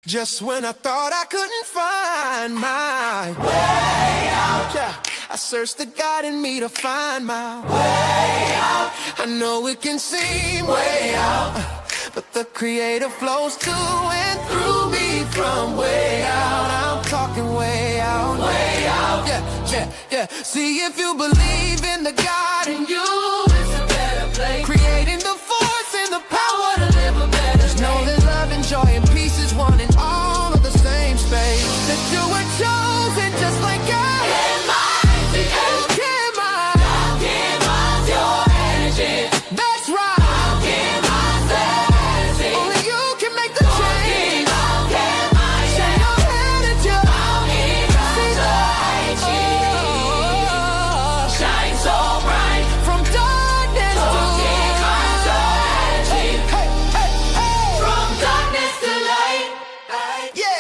Just when I thought I couldn't find my way out, yeah, I searched the God in me to find my way out. I know it can seem way out, but the Creator flows to and through me from way out. I'm talking way out, yeah, yeah, yeah. See, if you believe in the God in you, it's a better place. Creating the force and the power to live a better. Just know that love and joy and peace is one in all of the same space. That you were chosen just like God. Your energy. That's right. Only you can make the change. Shine your energy. Shine so bright from darkness to light. Hey, hey, hey. From darkness to light. Yeah.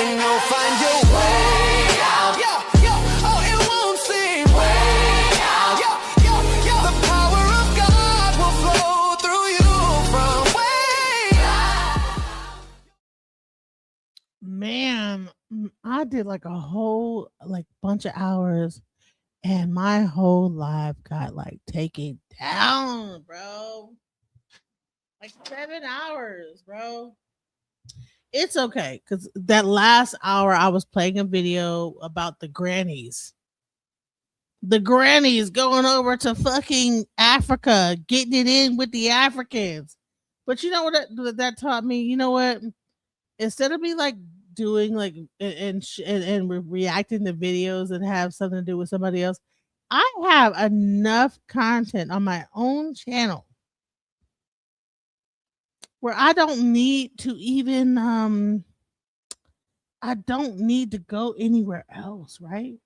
And you'll find your way out. Yeah, yeah. Oh, it won't seem way out. Yeah, yeah, yeah. The power of God will flow through you from way out. Man, I did like a whole bunch of hours, and my whole life got like taken down, bro. Like 7 hours, bro. It's okay, because that last hour I was playing a video about the grannies. The grannies going over to fucking Africa, getting it in with the Africans. But you know what that taught me? You know what? Instead of me like doing like and reacting to videos that have something to do with somebody else, I have enough content on my own channel where I don't need to even I don't need to go anywhere else, right?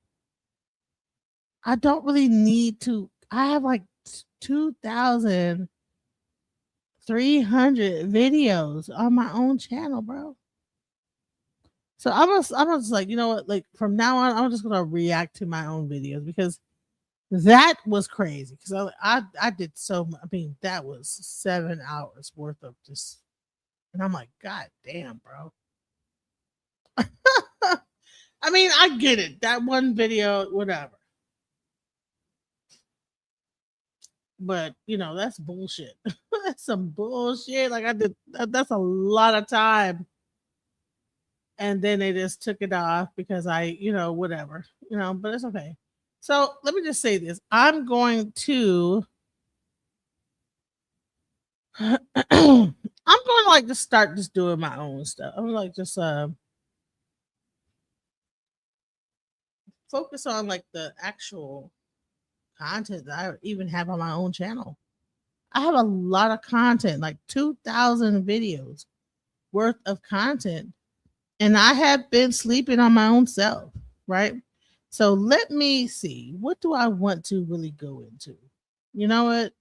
I don't really need to. I have like 2,300 videos on my own channel, bro. So I'm just like, you know what? Like from now on, I'm just gonna react to my own videos because that was crazy. Because I did so much. I mean, that was 7 hours worth of just, and I'm like, God damn, bro. I mean, I get it. That one video, whatever. But you know, that's bullshit. That's some bullshit. Like that's a lot of time. And then they just took it off because whatever, but it's okay. So let me just say this. I'm going to I'm going to like just start just doing my own stuff. I'm like just focus on like the actual content that I even have on my own channel. I have a lot of content, like 2,000 videos worth of content, and I have been sleeping on my own self, right? So let me see. What do I want to really go into? You know what?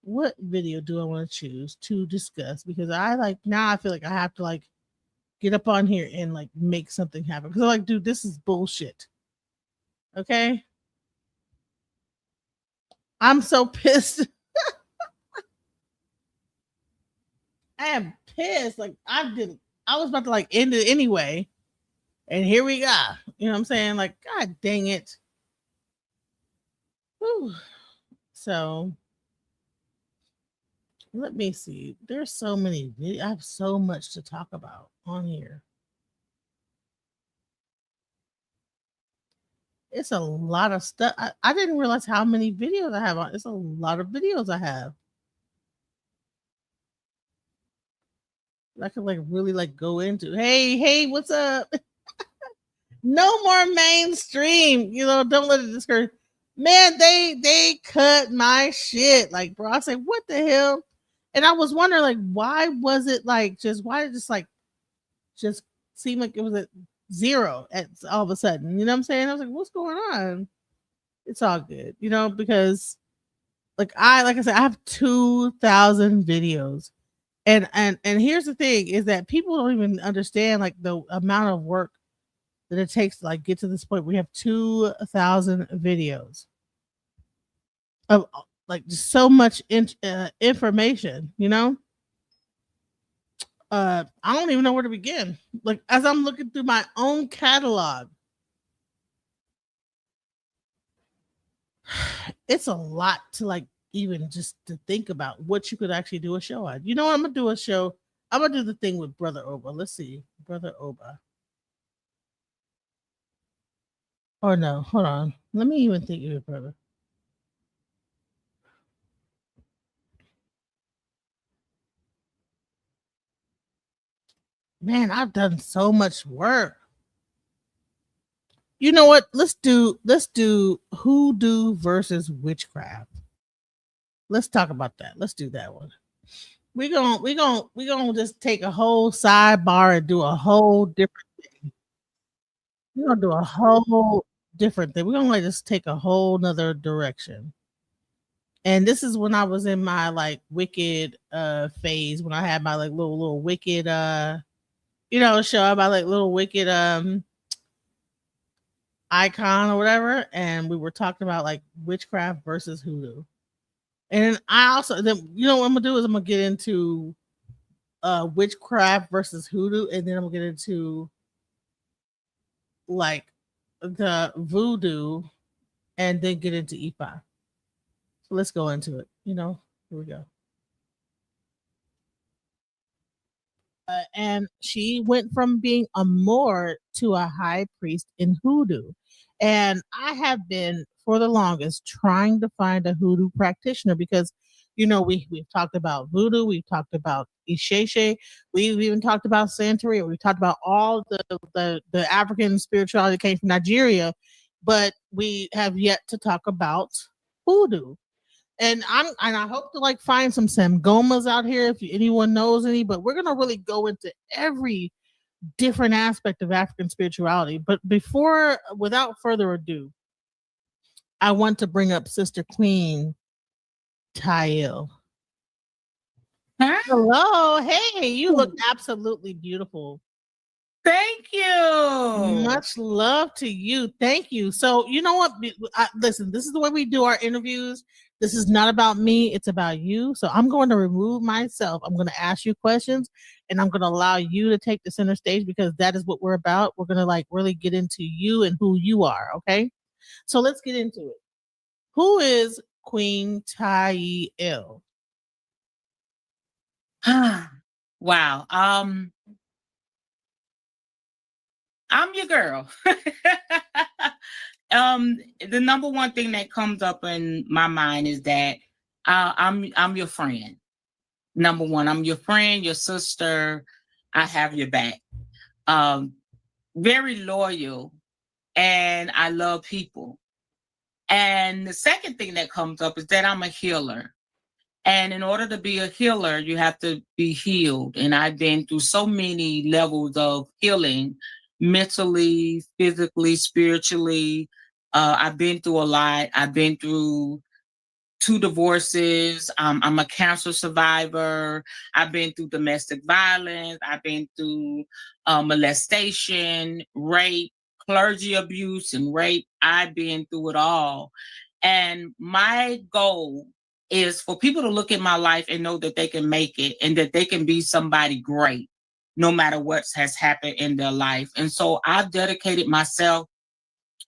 What video do I want to choose to discuss? Because now I feel like I have to like get up on here and like make something happen. Because I'm like, dude, this is bullshit. Okay. I'm so pissed. I am pissed. Like I was about to like end it anyway. And here we go. You know what I'm saying? Like, God dang it. Whew. So let me see. There's so many videos. I have so much to talk about on here. It's a lot of stuff. I didn't realize how many videos I have on. It's a lot of videos I have. I could like really like go into. Hey, what's up? No more mainstream. Don't let it discourage. Man, they cut my shit. Like, bro, I say, what the hell? And I was wondering, like, why was it like why did it just seem like it was at zero at all of a sudden? You know what I'm saying? I was like, what's going on? It's all good, because like I said, I have 2,000 videos. And here's the thing is that people don't even understand like the amount of work that it takes to like get to this point. We have 2,000 videos of like just so much information, I don't even know where to begin. Like as I'm looking through my own catalog, it's a lot to like even just to think about what you could actually do a show on. You know what? I'm gonna do a show. I'm gonna do the thing with Brother Oba. Let's see, Brother Oba. Or no, hold on. Let me even think of it, brother. Man, I've done so much work. You know what? Let's do Hoodoo versus Witchcraft. Let's talk about that. Let's do that one. We gonna just take a whole sidebar and do a whole different. We're gonna do a whole different thing. We're gonna like just take a whole nother direction. And this is when I was in my like wicked phase, when I had my like little wicked show about like little wicked icon or whatever, and we were talking about like witchcraft versus hoodoo. And I also then what I'm gonna do is I'm gonna get into witchcraft versus hoodoo, and then I'm gonna get into like the voodoo, and then get into Ifa. So let's go into it. Here we go. And she went from being a Moor to a high priest in hoodoo. And I have been for the longest trying to find a hoodoo practitioner because, we've talked about voodoo, we've talked about Isheshe, we've even talked about Santeria, we've talked about all the African spirituality that came from Nigeria, but we have yet to talk about hoodoo. And I hope to like find some Samgomas out here if anyone knows any, but we're gonna really go into every different aspect of African spirituality. But without further ado, I want to bring up Sister Queen Tail. Huh? Hello, hey, you look absolutely beautiful. Thank you. Much love to you. Thank you. So, you know what? Listen, this is the way we do our interviews. This is not about me, it's about you. So, I'm going to remove myself. I'm going to ask you questions and I'm going to allow you to take the center stage because that is what we're about. We're going to like really get into you and who you are. Okay. So, let's get into it. Who is Queen Tai Il? Wow. I'm your girl. The number one thing that comes up in my mind is that I'm your friend. Number one, I'm your friend, your sister. I have your back. Um, Very loyal, and I love people. And the second thing that comes up is that I'm a healer. And in order to be a healer, you have to be healed. And I've been through so many levels of healing, mentally, physically, spiritually. I've been through a lot. I've been through 2 divorces. I'm a cancer survivor. I've been through domestic violence. I've been through molestation, rape, clergy abuse, and rape. I've been through it all. And my goal is for people to look at my life and know that they can make it and that they can be somebody great no matter what has happened in their life. And so I've dedicated myself.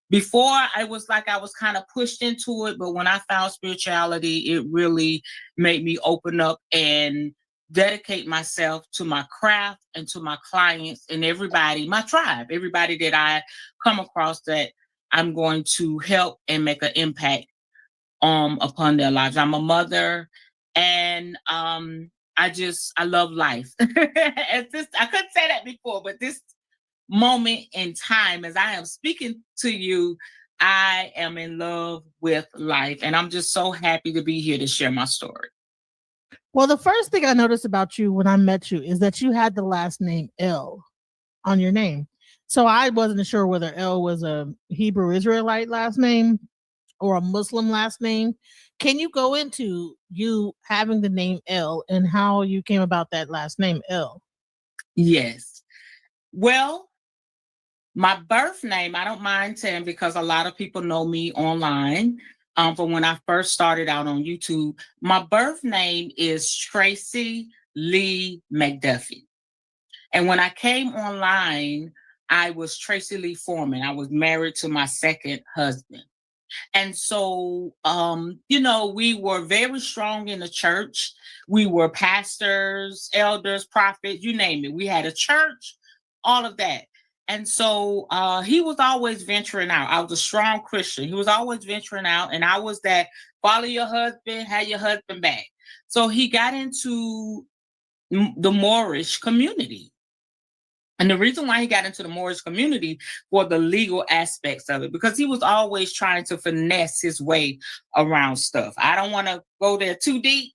Before, I was like I was kind of pushed into it, but when I found spirituality, it really made me open up and dedicate myself to my craft and to my clients and everybody, my tribe, everybody that I come across that I'm going to help and make an impact upon their lives. I'm a mother, and I love life. I couldn't say that before, but this moment in time, as I am speaking to you, I am in love with life, and I'm just so happy to be here to share my story. Well, the first thing I noticed about you when I met you is that you had the last name L on your name. So I wasn't sure whether L was a Hebrew Israelite last name or a Muslim last name. Can you go into you having the name L and how you came about that last name L? Yes. Well, my birth name, I don't mind saying because a lot of people know me online. From when I first started out on YouTube, my birth name is Tracy Lee McDuffie. And when I came online, I was Tracy Lee Foreman. I was married to my second husband. And so, we were very strong in the church. We were pastors, elders, prophets, you name it. We had a church, all of that. And so he was always venturing out. I was a strong Christian. He was always venturing out. And I was that follow your husband, have your husband back. So he got into the Moorish community. And the reason why he got into the Moorish community for the legal aspects of it, because he was always trying to finesse his way around stuff. I don't want to go there too deep.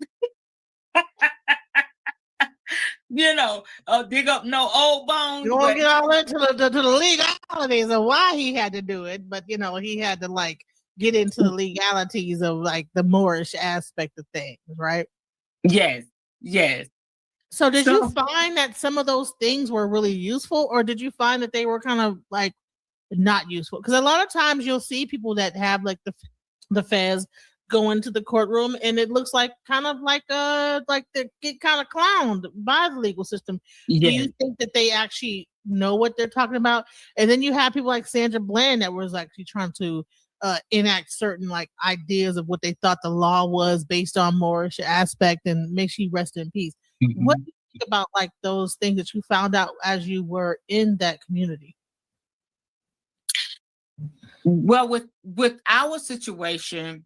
Dig up no old bones. You won't get all into the legalities of why he had to do it, but he had to get into the legalities of the Moorish aspect of things, right? Yes. So did you find that some of those things were really useful, or did you find that they were kind of not useful? Because a lot of times you'll see people that have the fez go into the courtroom and it looks like they get kind of clowned by the legal system. Yes. Do you think that they actually know what they're talking about? And then you have people like Sandra Bland that was actually trying to enact certain ideas of what they thought the law was based on Moorish aspect, and may she rest in peace. Mm-hmm. What do you think about those things that you found out as you were in that community? Well, with our situation,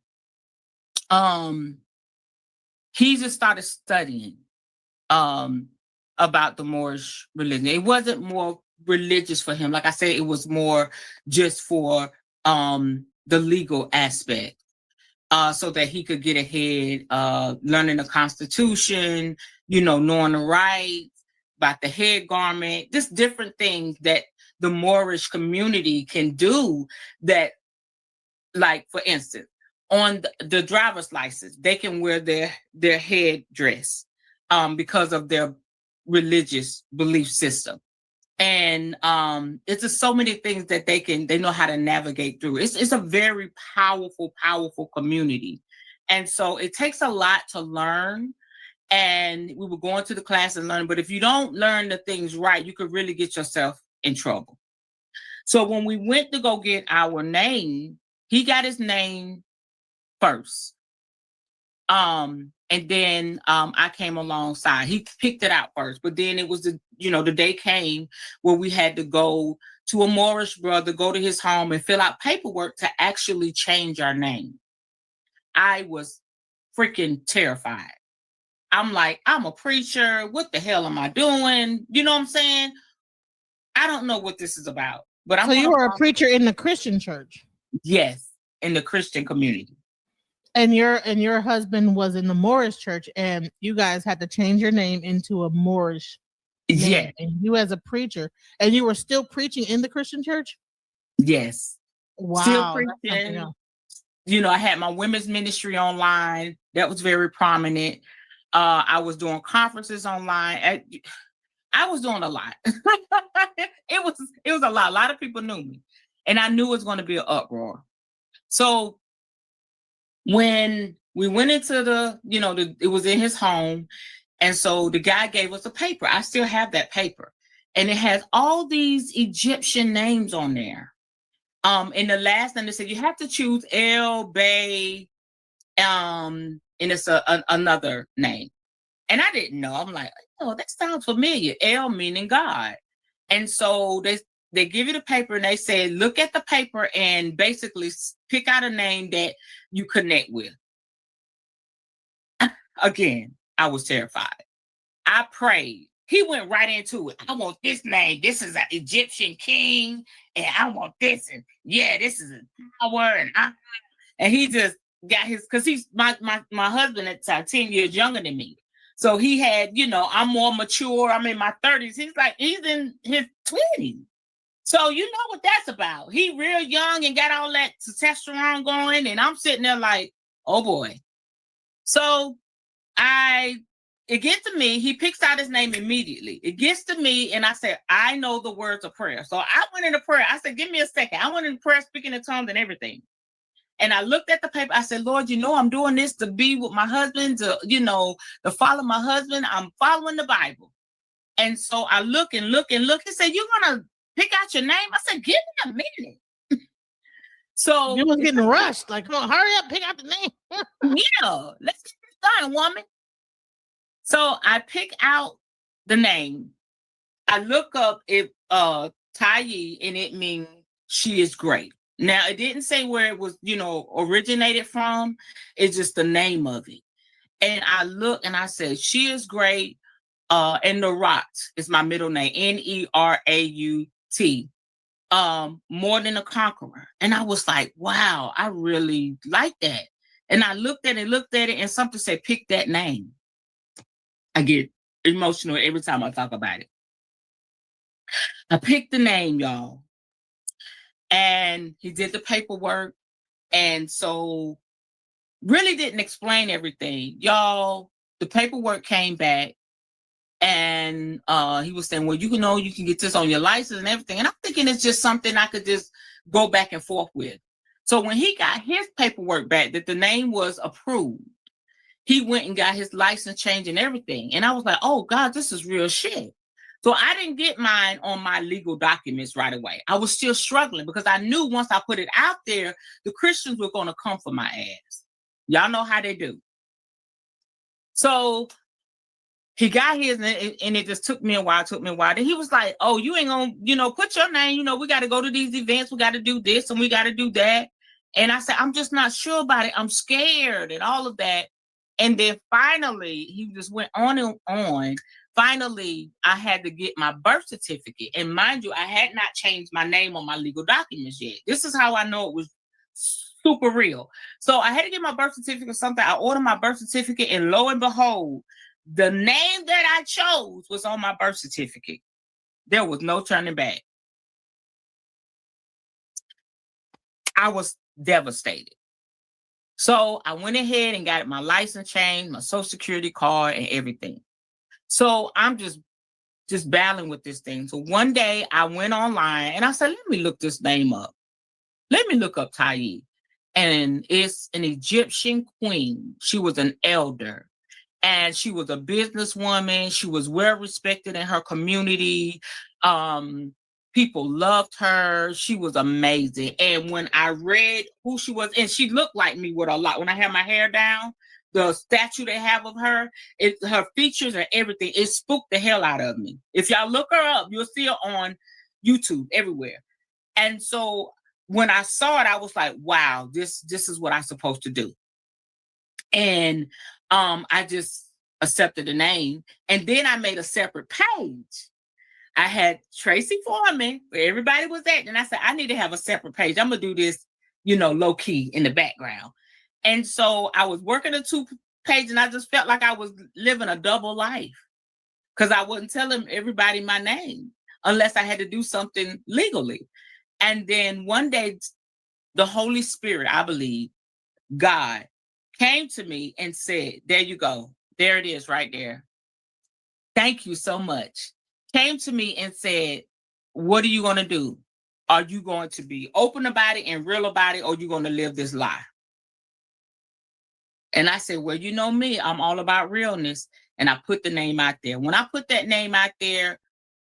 he just started studying about the Moorish religion. It wasn't more religious for him. Like I said, it was more just for the legal aspect. So that he could get ahead, learning the Constitution, knowing the rights, about the head garment, just different things that the Moorish community can do that, for instance, on the driver's license, they can wear their head dress because of their religious belief system. And it's just so many things that they know how to navigate through. It's a very powerful community. And so it takes a lot to learn. And we were going to the class and learning, but if you don't learn the things right, you could really get yourself in trouble. So when we went to go get our name, he got his name first. And then I came alongside. He picked it out first, but then it was the day came where we had to go to a Moorish brother, go to his home and fill out paperwork to actually change our name. I was freaking terrified. I'm like, I'm a preacher. What the hell am I doing? You know what I'm saying? I don't know what this is about. But so you were a preacher in the Christian church? Yes, in the Christian community. And your husband was in the Moorish church, and you guys had to change your name into a Moorish name. Yeah. And you as a preacher, and you were still preaching in the Christian church? Yes. Wow. Still preaching. I had my women's ministry online. That was very prominent. I was doing conferences online. I was doing a lot. It was a lot. A lot of people knew me, and I knew it was going to be an uproar. So when we went into it was in his home. And so the guy gave us a paper. I still have that paper. And it has all these Egyptian names on there. In the last name, they said you have to choose El Bay, and it's another name. And I didn't know. I'm like, that sounds familiar. El meaning God. And so they give you the paper and they say, look at the paper and basically pick out a name that you connect with. Again, I was terrified. I prayed. He went right into it. I want this name. This is an Egyptian king, and I want this. And this is a power. And he just got his, because he's my husband at 10 years younger than me. So he had, I'm more mature. I'm in my 30s. He's in his 20s. So you know what that's about. He real young and got all that testosterone going, and I'm sitting there like, oh boy. So it gets to me. He picks out his name immediately. It gets to me, and I said, I know the words of prayer. So I went into prayer. I said, give me a second. I went into prayer, speaking in tongues and everything. And I looked at the paper. I said, Lord, I'm doing this to be with my husband, to follow my husband. I'm following the Bible. And so I look and look and look. He said, "You're gonna pick out your name?" I said, "Give me a minute." So You was getting rushed. Like, come on, hurry up, pick out the name. yeah, let's get this done, woman. So I pick out the name. I look up if Tayi, and it means she is great. Now it didn't say where it was, originated from. It's just the name of it. And I look and I said, she is great. And Neraut is my middle name, Neraut. More than a conqueror. And I was like, wow, I really like that. And I looked at it, and something said, pick that name. I get emotional every time I talk about it. I picked the name, y'all. And he did the paperwork. And so really didn't explain everything. Y'all, the paperwork came back. And he was saying, well, you can get this on your license and everything. And I'm thinking it's just something I could just go back and forth with. So when he got his paperwork back that the name was approved, he went and got his license change and everything. And I was like, oh God, this is real shit. So I didn't get mine on my legal documents right away. I was still struggling because I knew once I put it out there, the Christians were going to come for my ass. Y'all know how they do. So he got his, and it just took me a while. Then he was like, oh, you ain't gonna, put your name, we got to go to these events. We got to do this and we got to do that. And I said, I'm just not sure about it. I'm scared and all of that. And then finally, he just went on and on. Finally, I had to get my birth certificate. And mind you, I had not changed my name on my legal documents yet. This is how I know it was super real. So I had to get my birth certificate, something. I ordered my birth certificate, and lo and behold, the name that I chose was on my birth certificate. There was no turning back. I was devastated. So I went ahead and got my license changed, my social security card, and everything. So I'm just battling with this thing. So one day I went online and I said, let me look this name up. Let me look up Tayi. And it's an Egyptian queen. She was an elder. And she was a businesswoman. She was well respected in her community. People loved her. She was amazing. And when I read who she was, and she looked like me with a lot. When I had my hair down, the statue they have of her, her features and everything, it spooked the hell out of me. If y'all look her up, you'll see her on YouTube everywhere. And so when I saw it, I was like, wow, this is what I'm supposed to do. And I just accepted the name. And then I made a separate page. I had Tracy Foreman, where everybody was at. And I said, I need to have a separate page. I'm going to do this, low key in the background. And so I was working a 2-page, and I just felt like I was living a double life because I wasn't telling everybody my name unless I had to do something legally. And then one day, the Holy Spirit, I believe, God, came to me and said, there you go. There it is right there. Thank you so much. Came to me and said, what are you going to do? Are you going to be open about it and real about it, or are you going to live this lie? And I said, well, you know me, I'm all about realness. And I put the name out there. When I put that name out there,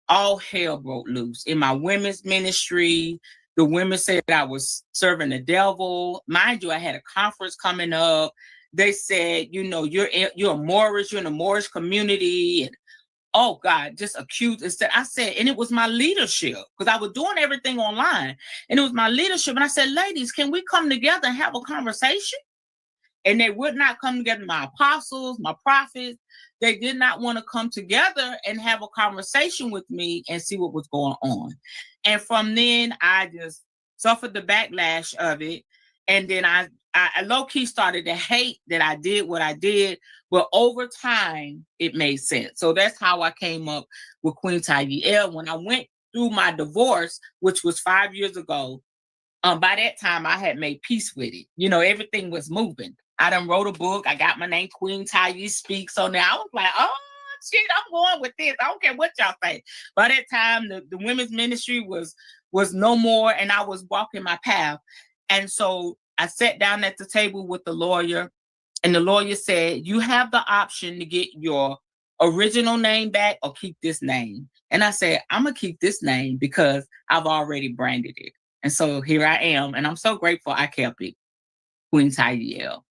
all hell broke loose. In my women's ministry, the women said I was serving the devil. Mind you, I had a conference coming up. They said, you're a Moorish, you're in the Moorish community. And oh God, just accused. Instead, I said, and it was my leadership, because I was doing everything online. And it was my leadership. And I said, ladies, can we come together and have a conversation? And they would not come together. My apostles, my prophets, they did not want to come together and have a conversation with me and see what was going on. And from then, I just suffered the backlash of it. And then I low-key started to hate that I did what I did. But over time, it made sense. So that's how I came up with Queen Tayi. When I went through my divorce, which was 5 years ago, by that time, I had made peace with it. Everything was moving. I done wrote a book. I got my name, Queen Tayi Speaks. So now I was like, oh, shit, I'm going with this. I don't care what y'all think. By that time, the women's ministry was no more, and I was walking my path. And so I sat down at the table with the lawyer, and the lawyer said, you have the option to get your original name back or keep this name? And I said, I'm going to keep this name because I've already branded it. And so here I am. And I'm so grateful I kept it. Queen Tyel.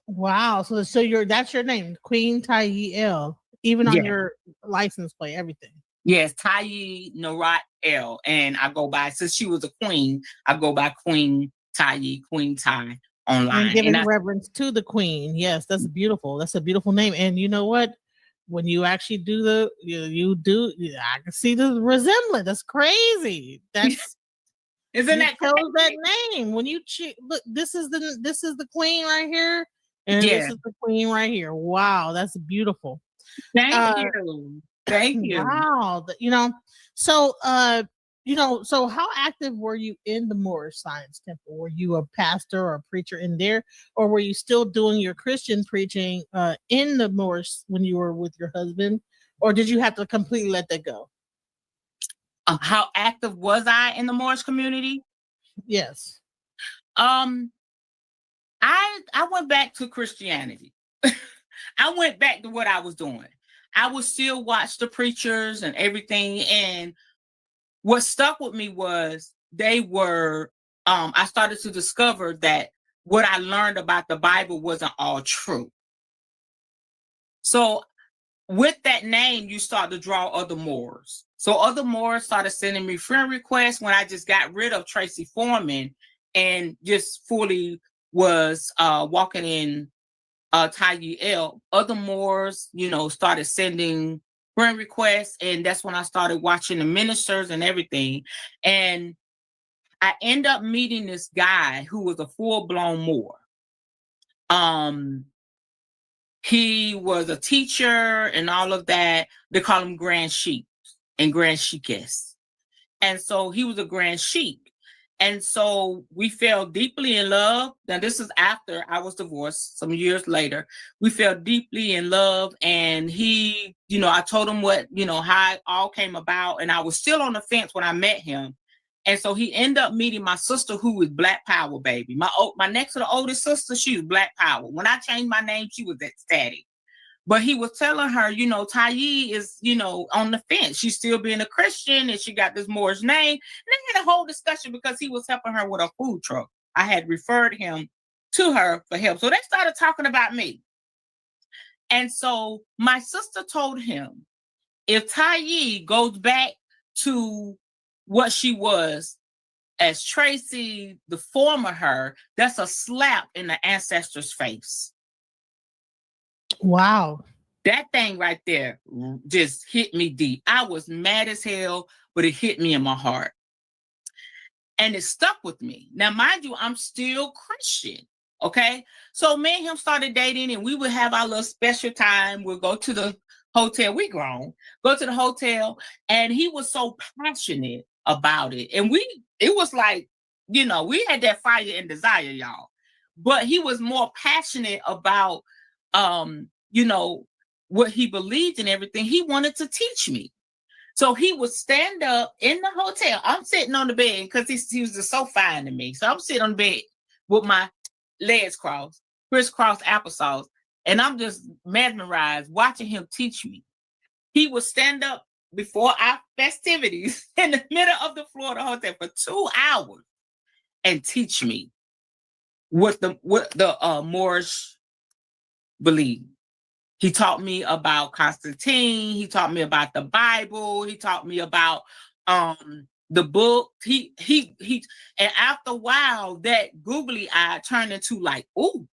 Wow. So that's your name, Queen Tyel, even on your license plate, everything. Yes, Tayi Narat L. And I go by, since she was a queen, I go by Queen Tayi, Queen Ty online. And giving reverence to the queen. Yes, that's beautiful. That's a beautiful name. And you know what? When you actually do I can see the resemblance. That's crazy. That's isn't that chose that name when you look. This is the queen right here, and this is the queen right here. Wow, that's beautiful. Thank you. Thank you. Wow, so so how active were you in the Moorish Science Temple? Were you a pastor or a preacher in there, or were you still doing your Christian preaching in the Moorish when you were with your husband, or did you have to completely let that go? How active was I in the Moorish community? Yes. I went back to Christianity. I went back to what I was doing. I would still watch the preachers and everything. And what stuck with me was they were, I started to discover that what I learned about the Bible wasn't all true. So with that name, you start to draw other Moors. So other Moors started sending me friend requests when I just got rid of Tracy Foreman and just fully was walking in Tyel. Other Moors, started sending friend requests, and that's when I started watching the ministers and everything. And I end up meeting this guy who was a full-blown Moor. He was a teacher and all of that. They call him Grand Sheik and Grand Sheikess. And so he was a Grand Sheik. And so we fell deeply in love. Now, this is after I was divorced, some years later. We fell deeply in love. And he, I told him how it all came about. And I was still on the fence when I met him. And so he ended up meeting my sister, who was Black Power, baby. My next to the oldest sister, she was Black Power. When I changed my name, she was ecstatic. But he was telling her, Tayi is, on the fence. She's still being a Christian and she got this Moorish name. And they had a whole discussion because he was helping her with a food truck. I had referred him to her for help. So they started talking about me. And so my sister told him, if Tayi goes back to what she was as Tracy, the former her, that's a slap in the ancestor's face. Wow. That thing right there just hit me deep. I was mad as hell, but it hit me in my heart. And it stuck with me. Now, mind you, I'm still Christian. Okay. So me and him started dating, and we would have our little special time. We'll go to the hotel. We grown. Go to the hotel. And he was so passionate about it. And it was like, we had that fire and desire, y'all. But he was more passionate about what he believed in, everything. He wanted to teach me. So he would stand up in the hotel. I'm sitting on the bed because he was just so fine to me. So I'm sitting on the bed with my legs crossed, crisscross applesauce, and I'm just mesmerized watching him teach me. He would stand up before our festivities in the middle of the floor of the hotel for 2 hours and teach me what the Moorish believe. He taught me about Constantine. He taught me about the Bible. He taught me about the book. He and after a while, that googly eye turned into like, ooh,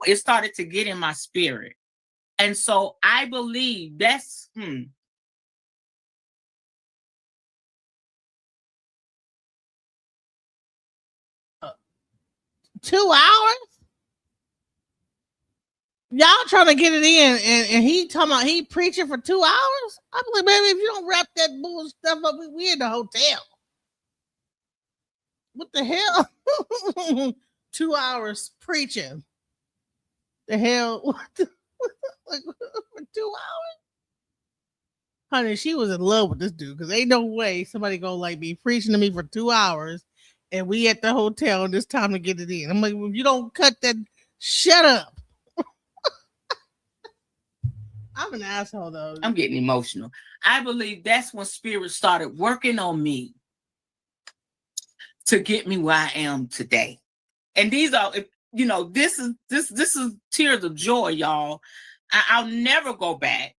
it started to get in my spirit. And so I believe that's 2 hours? Y'all trying to get it in, and he talking about he preaching for 2 hours? I believe, baby, if you don't wrap that bull stuff up, we in the hotel. What the hell? 2 hours preaching. The hell? What like, for 2 hours? Honey, she was in love with this dude because ain't no way somebody gonna like be preaching to me for 2 hours and we at the hotel and it's time to get it in. I'm like, if you don't cut that, shut up. I'm an asshole though. I'm getting emotional. I believe that's when spirit started working on me to get me where I am today. And these are, you know, this is tears of joy, y'all. I'll never go back.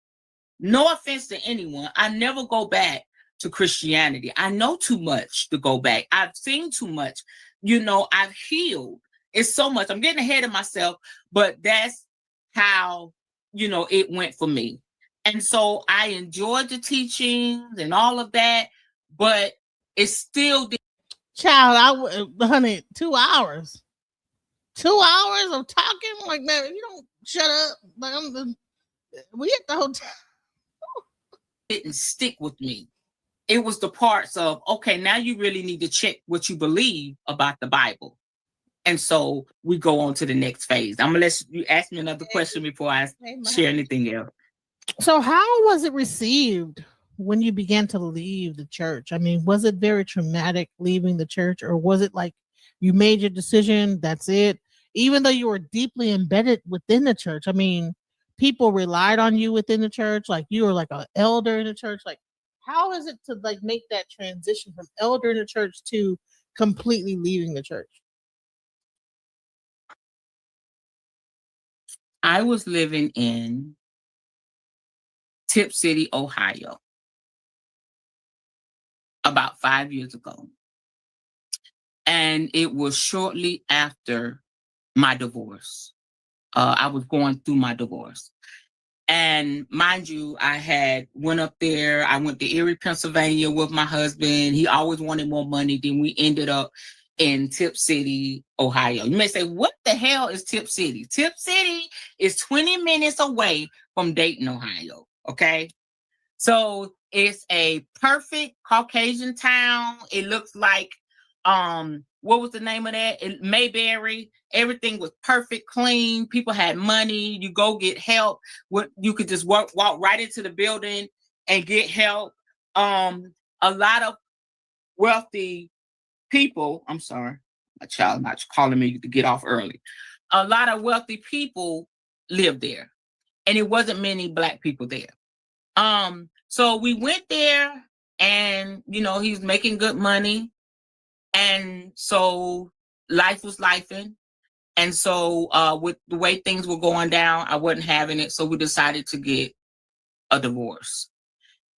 No offense to anyone. I never go back to Christianity. I know too much to go back. I've seen too much. You know, I've healed. It's so much. I'm getting ahead of myself, but that's how, you know, it went for me. And so I enjoyed the teachings and all of that, but it's still. Child, honey, 2 hours. 2 hours of talking like that. If you don't shut up, like we at the hotel. Didn't stick with me. It was the parts of, okay, now you really need to check what you believe about the Bible. And so we go on to the next phase. I'm gonna let you ask me another question before I share anything else. So how was it received when you began to leave the church? I mean, was it very traumatic leaving the church, or was it like you made your decision, that's it? Even though you were deeply embedded within the church, I mean, people relied on you within the church, like you were like an elder in the church. Like, how is it to like make that transition from elder in the church to completely leaving the church? I was living in Tip City, Ohio, about 5 years ago. And it was shortly after my divorce. I was going through my divorce. And mind you, I had went up there. I went to Erie, Pennsylvania with my husband. He always wanted more money. Then we ended up in Tip City, Ohio. You may say, what the hell is Tip City? Tip City is 20 minutes away from Dayton, Ohio. Okay. So it's a perfect Caucasian town. It looks like, what was the name of that? Mayberry. Everything was perfect, clean. People had money. You go get help. You could just walk right into the building and get help. A lot of wealthy people. I'm sorry, my child not calling me to get off early. A lot of wealthy people live there, and it wasn't many Black people there. So we went there, and you know, he was making good money. And so life was lifing. And so with the way things were going down, I wasn't having it. So we decided to get a divorce.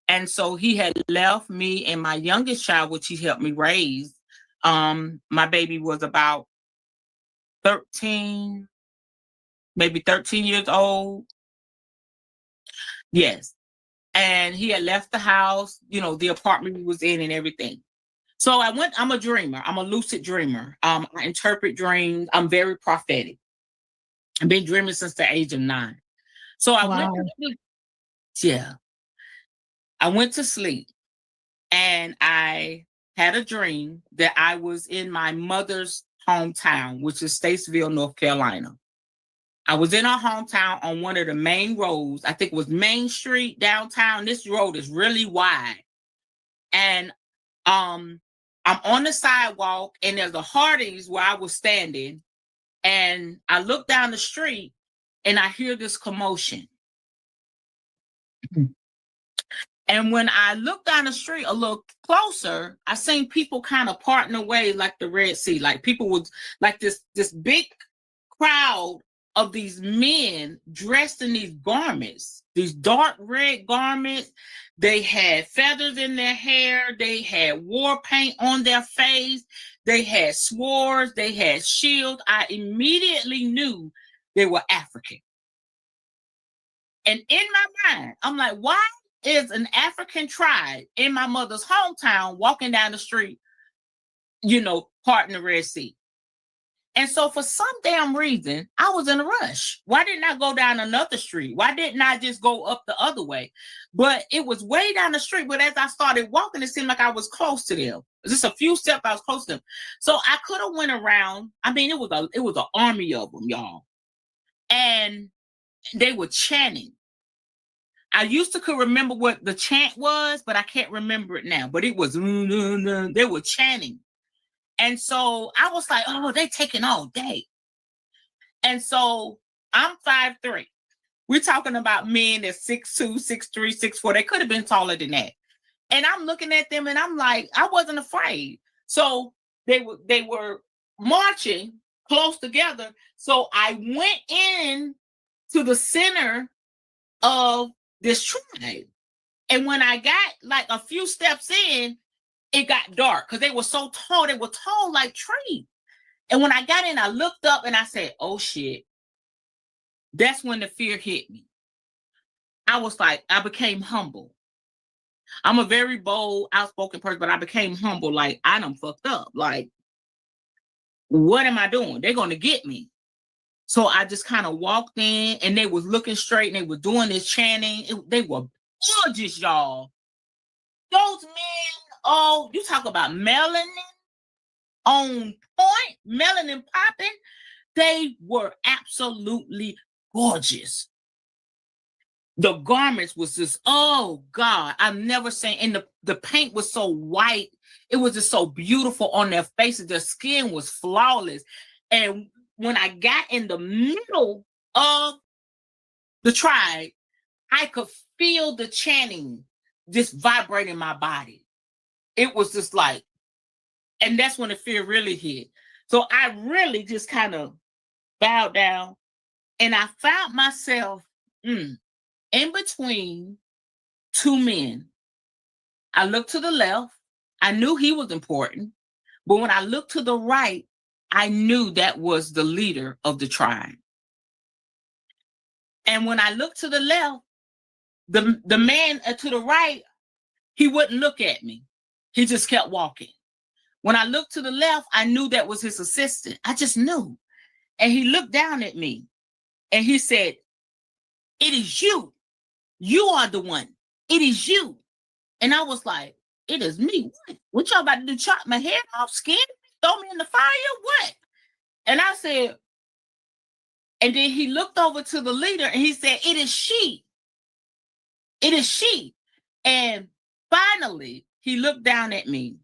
And so he had left me and my youngest child, which he helped me raise. My baby was about 13, maybe 13 years old. Yes. And he had left the house, you know, the apartment we was in and everything. So I'm a dreamer. I'm a lucid dreamer. I interpret dreams. I'm very prophetic. I've been dreaming since the age of 9. So I went to sleep. Yeah. I went to sleep and I had a dream that I was in my mother's hometown, which is Statesville, North Carolina. I was in our hometown on one of the main roads. I think it was Main Street downtown. This road is really wide. And I'm on the sidewalk and there's a Hardee's where I was standing. And I look down the street and I hear this commotion. And when I look down the street a little closer, I seen people kind of parting away like the Red Sea. Like people was like this big crowd of these men dressed in these garments, these dark red garments. They had feathers in their hair. They had war paint on their face. They had swords. They had shields. I immediately knew they were African. And in my mind, I'm like, why is an African tribe in my mother's hometown walking down the street, you know, parting the Red Sea? And so for some damn reason, I was in a rush. Why didn't I go down another street? Why didn't I just go up the other way? But it was way down the street. But as I started walking, it seemed like I was close to them. Just a few steps, I was close to them. So I could have went around. I mean, it was an army of them, y'all. And they were chanting. I used to could remember what the chant was, but I can't remember it now. But it was, they were chanting. And so I was like, oh, they taking all day. And so I'm 5'3", We're talking about men that's 6'2", 6'3", 6'4". They could have been taller than that. And I'm looking at them and I'm like, I wasn't afraid. So they were marching close together. So I went in to the center of this tribe. And when I got like a few steps in, it got dark because they were so tall. They were tall like trees. And when I got in, I looked up and I said, oh shit. That's when the fear hit me. I was like, I became humble. I'm a very bold, outspoken person, but I became humble. Like, I done fucked up. Like, what am I doing? They're going to get me. So I just kind of walked in and they was looking straight and they were doing this chanting. They were gorgeous, y'all. Those men, oh, you talk about melanin on point, melanin popping. They were absolutely gorgeous. The garments was just, oh God, I've never seen, and the paint was so white. It was just so beautiful on their faces. Their skin was flawless. And when I got in the middle of the tribe, I could feel the chanting just vibrating my body. It was just like, and that's when the fear really hit. So I really just kind of bowed down and I found myself in between two men. I looked to the left. I knew he was important. But when I looked to the right, I knew that was the leader of the tribe. And when I looked to the left, the man to the right, he wouldn't look at me. He just kept walking. When I looked to the left, I knew that was his assistant. I just knew. And he looked down at me and he said, it is you. You are the one. It is you. And I was like, it is me. What y'all about to do? Chop my head off, skin me, throw me in the fire? What? And I said, and then he looked over to the leader and he said, it is she. It is she. And finally, he looked down at me.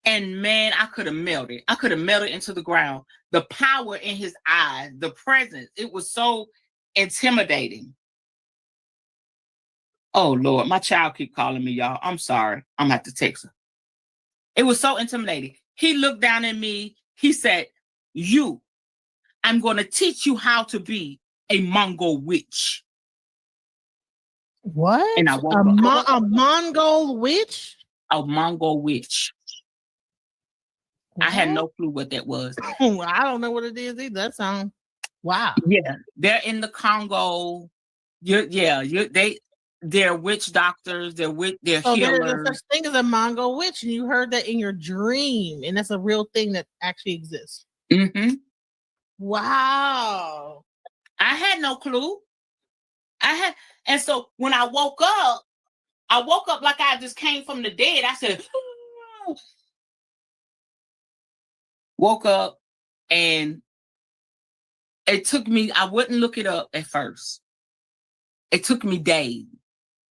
And man, I could have melted. I could have melted into the ground. The power in his eyes, the presence, it was so intimidating. Oh, Lord, my child keep calling me, y'all. I'm sorry. I'm going to have to text her. It was so intimidating. He looked down at me. He said, I'm going to teach you how to be a Mongol witch. What? And I woke up. A Mongol witch? A Mongol witch. What? I had no clue what that was. I don't know what it is either. That sounds wow. Yeah, they're in the Congo. They're witch doctors. They're healers. There's such thing as a Mongol witch, and you heard that in your dream, and that's a real thing that actually exists. Mm-hmm. Wow. I had no clue. And so when I woke up like I just came from the dead. I said, woke up, and it took me, I wouldn't look it up at first. It took me days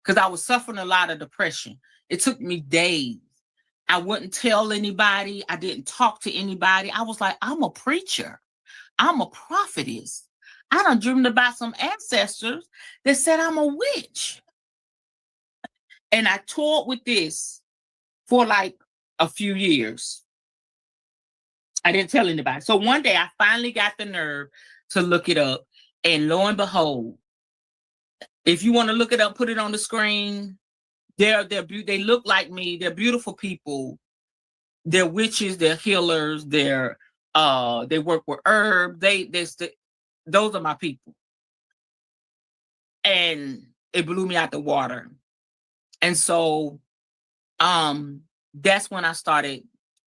because I was suffering a lot of depression. It took me days. I wouldn't tell anybody. I didn't talk to anybody. I was like, I'm a preacher. I'm a prophetess. I done dreamed about some ancestors that said I'm a witch. And I toured with this for like a few years. I didn't tell anybody. So one day I finally got the nerve to look it up. And lo and behold, if you want to look it up, put it on the screen. They look like me. They're beautiful people. They're witches. They're healers. They work with herbs. Those are my people. And it blew me out the water. And so that's when I started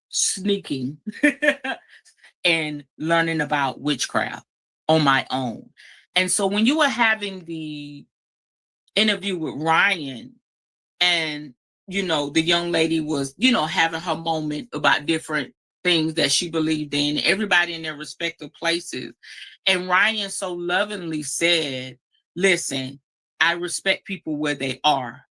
sneaking and learning about witchcraft on my own. And so when you were having the interview with Ryan, and the young lady was having her moment about different things that she believed in, everybody in their respective places, and Ryan so lovingly said, listen, I respect people where they are,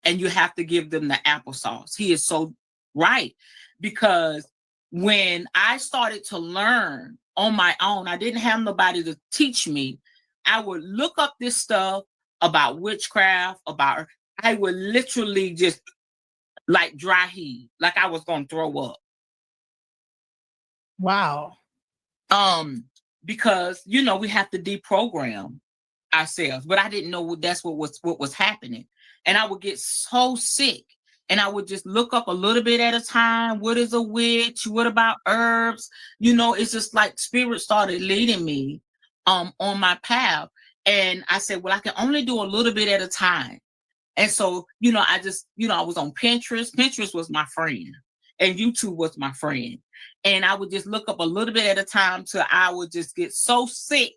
and you have to give them the applesauce. He is so right, because when I started to learn on my own, I didn't have nobody to teach me. I would look up this stuff about witchcraft, I would literally just like dry heave, like I was gonna throw up. Wow. Because we have to deprogram ourselves, but I didn't know that's what was happening. And I would get so sick, and I would just look up a little bit at a time. What is a witch? What about herbs? It's just like spirit started leading me on my path. And I said, well, I can only do a little bit at a time. And so, I just, I was on Pinterest. Pinterest was my friend, and YouTube was my friend. And I would just look up a little bit at a time till I would just get so sick.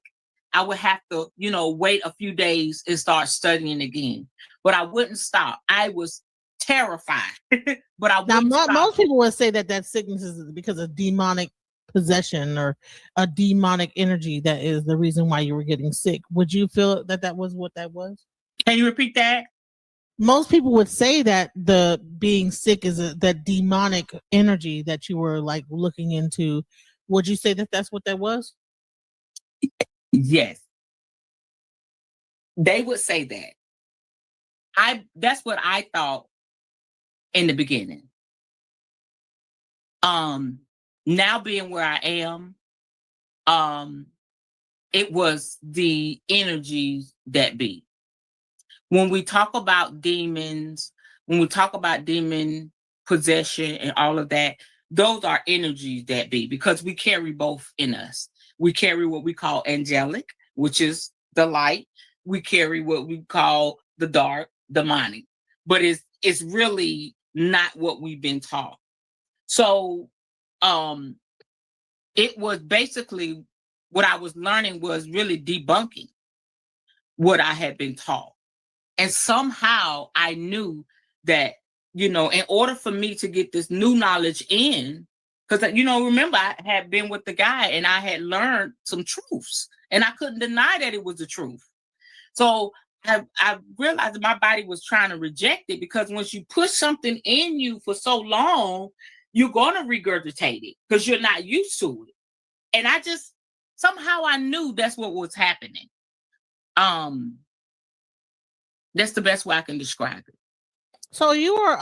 I would have to, wait a few days and start studying again. But I wouldn't stop. I was terrified, but I wouldn't stop. Most people would say that sickness is because of demonic possession or a demonic energy that is the reason why you were getting sick. Would you feel that was what that was? Can you repeat that? Most people would say that the being sick is that demonic energy that you were like looking into. Would you say that that's what that was? Yes. They would say that. That's what I thought in the beginning. Now being where I am, it was the energies that be. When we talk about demons, when we talk about demon possession and all of that, those are energies that be, because we carry both in us. We carry what we call angelic, which is the light. We carry what we call the dark, demonic. But it's really not what we've been taught. So it was basically what I was learning was really debunking what I had been taught. And somehow I knew that, in order for me to get this new knowledge in, because, remember, I had been with the guy and I had learned some truths, and I couldn't deny that it was the truth. So I realized that my body was trying to reject it, because once you push something in you for so long, you're going to regurgitate it because you're not used to it. And somehow I knew that's what was happening. That's the best way I can describe it. So you were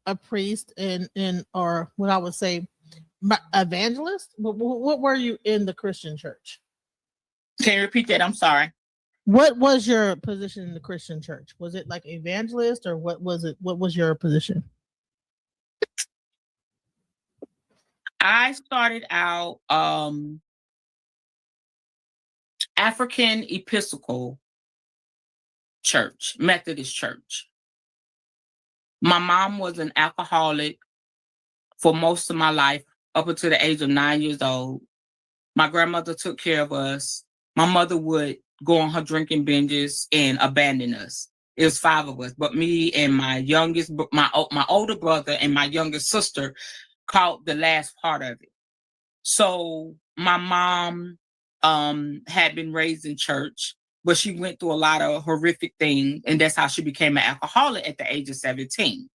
a priest or what I would say evangelist. What were you in the Christian church? Can you repeat that? I'm sorry. What was your position in the Christian church? Was it like evangelist, or what was it? What was your position? I started out African Episcopal Church, Methodist Church. My mom was an alcoholic for most of my life, up until the age of 9 years old. My grandmother took care of us. My mother would go on her drinking binges and abandon us. It was 5 of us, but me and my older brother and my youngest sister caught the last part of it. So my mom had been raised in church, but she went through a lot of horrific things, and that's how she became an alcoholic at the age of 17.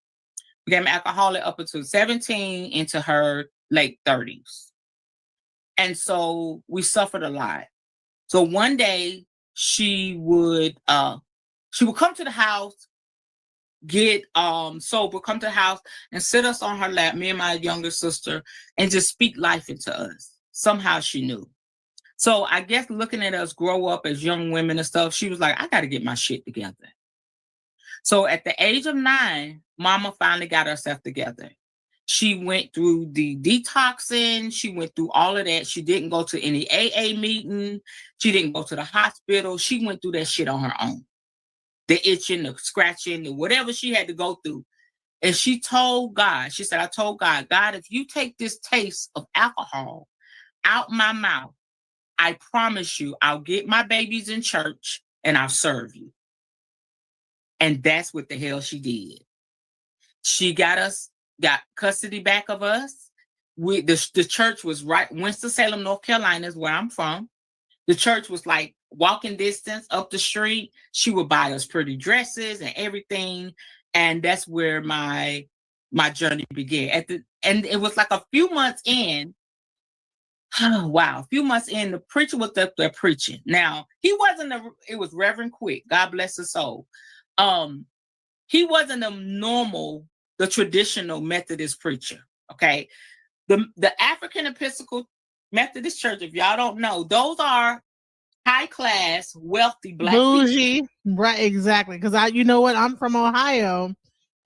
Became an alcoholic up until 17 into her late 30s. And so we suffered a lot. So one day she would come to the house, get sober, come to the house and sit us on her lap, me and my younger sister, and just speak life into us. Somehow she knew. So I guess looking at us grow up as young women and stuff, she was like, I got to get my shit together. So at the age of 9, Mama finally got herself together. She went through the detoxing. She went through all of that. She didn't go to any AA meeting. She didn't go to the hospital. She went through that shit on her own. The itching, the scratching, the whatever she had to go through. And she told God, she said, I told God, if you take this taste of alcohol out my mouth, I promise you I'll get my babies in church and I'll serve you. And that's what the hell she did. She got custody back of us. The church was right, Winston-Salem, North Carolina is where I'm from. The church was like walking distance up the street. She would buy us pretty dresses and everything. And that's where my journey began. And it was like a few months in, wow, a few months in, the preacher was up there preaching. Now, it was Reverend Quick, God bless his soul. He wasn't the traditional Methodist preacher, okay? The African Episcopal Methodist Church, if y'all don't know, those are high class, wealthy Black bougie, people. right? Exactly. Because you know what? I'm from Ohio,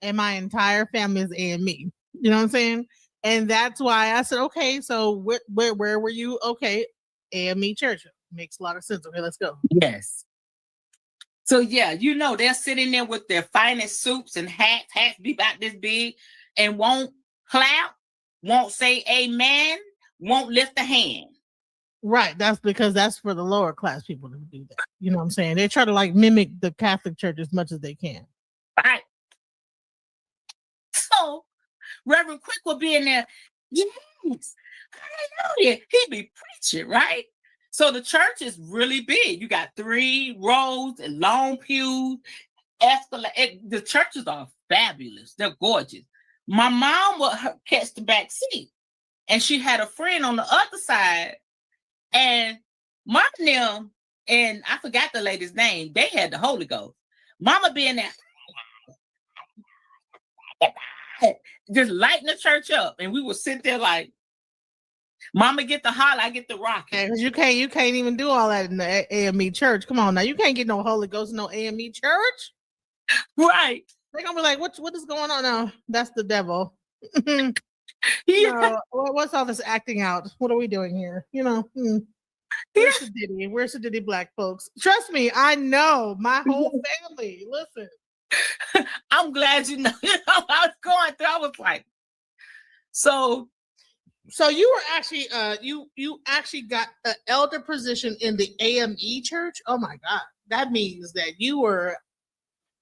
and my entire family is AME. You know what I'm saying? And that's why I said, okay, so where were you? Okay, AME Church makes a lot of sense. Okay, let's go. Yes. So yeah, they're sitting there with their finest suits and hats be about this big, and won't clap, won't say amen, won't lift a hand. Right. That's for the lower class people to do that. You know what I'm saying? They try to like mimic the Catholic Church as much as they can. Right. So Reverend Quick will be in there. Yes, hallelujah. He'd be preaching, right? So the church is really big. You got 3 rows and long pews. The churches are fabulous. They're gorgeous. My mom would catch the back seat, and she had a friend on the other side. And Mom and them, and I forgot the lady's name, they had the Holy Ghost. Mama being there, just lighting the church up, and we would sit there like, Mama get the holler, I get the rocket. Because you can't even do all that in the AME Church. Come on now, you can't get no Holy Ghost in no AME Church. Right. They're gonna be like, what is going on now? That's the devil. Yeah. What's all this acting out? What are we doing here? Where's the Diddy? Where's the Diddy Black folks? Trust me, I know my whole family. Listen, I'm glad you know. I was going through. I was like, so you were actually you actually got an elder position in the AME Church. Oh my God, that means that you were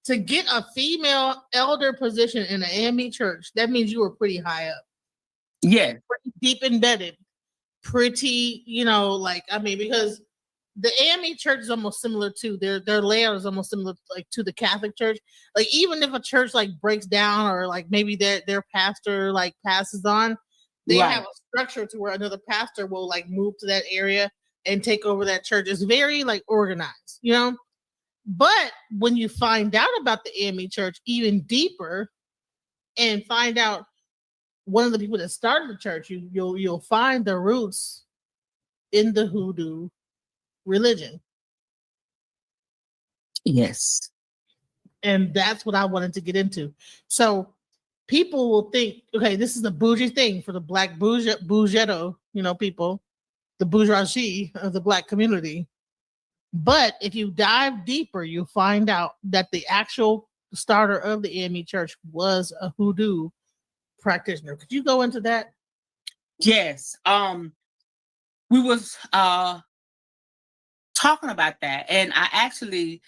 to get a female elder position in the AME Church. That means you were pretty high up. Yeah, pretty deep embedded. Pretty, because the AME Church is almost similar to their layout is almost similar like to the Catholic Church. Like even if a church like breaks down or like maybe their pastor like passes on, they have a structure to where another pastor will like move to that area and take over that church. It's very like organized, But when you find out about the AME Church even deeper and find out one of the people that started the church, you'll find the roots in the Hoodoo religion. Yes. And that's what I wanted to get into. So people will think, okay, this is the bougie thing for the Black bougetto, people, the bourgeoisie of the Black community. But if you dive deeper, you'll find out that the actual starter of the AME Church was a Hoodoo practitioner. Could you go into that? Yes. We was talking about that, and I actually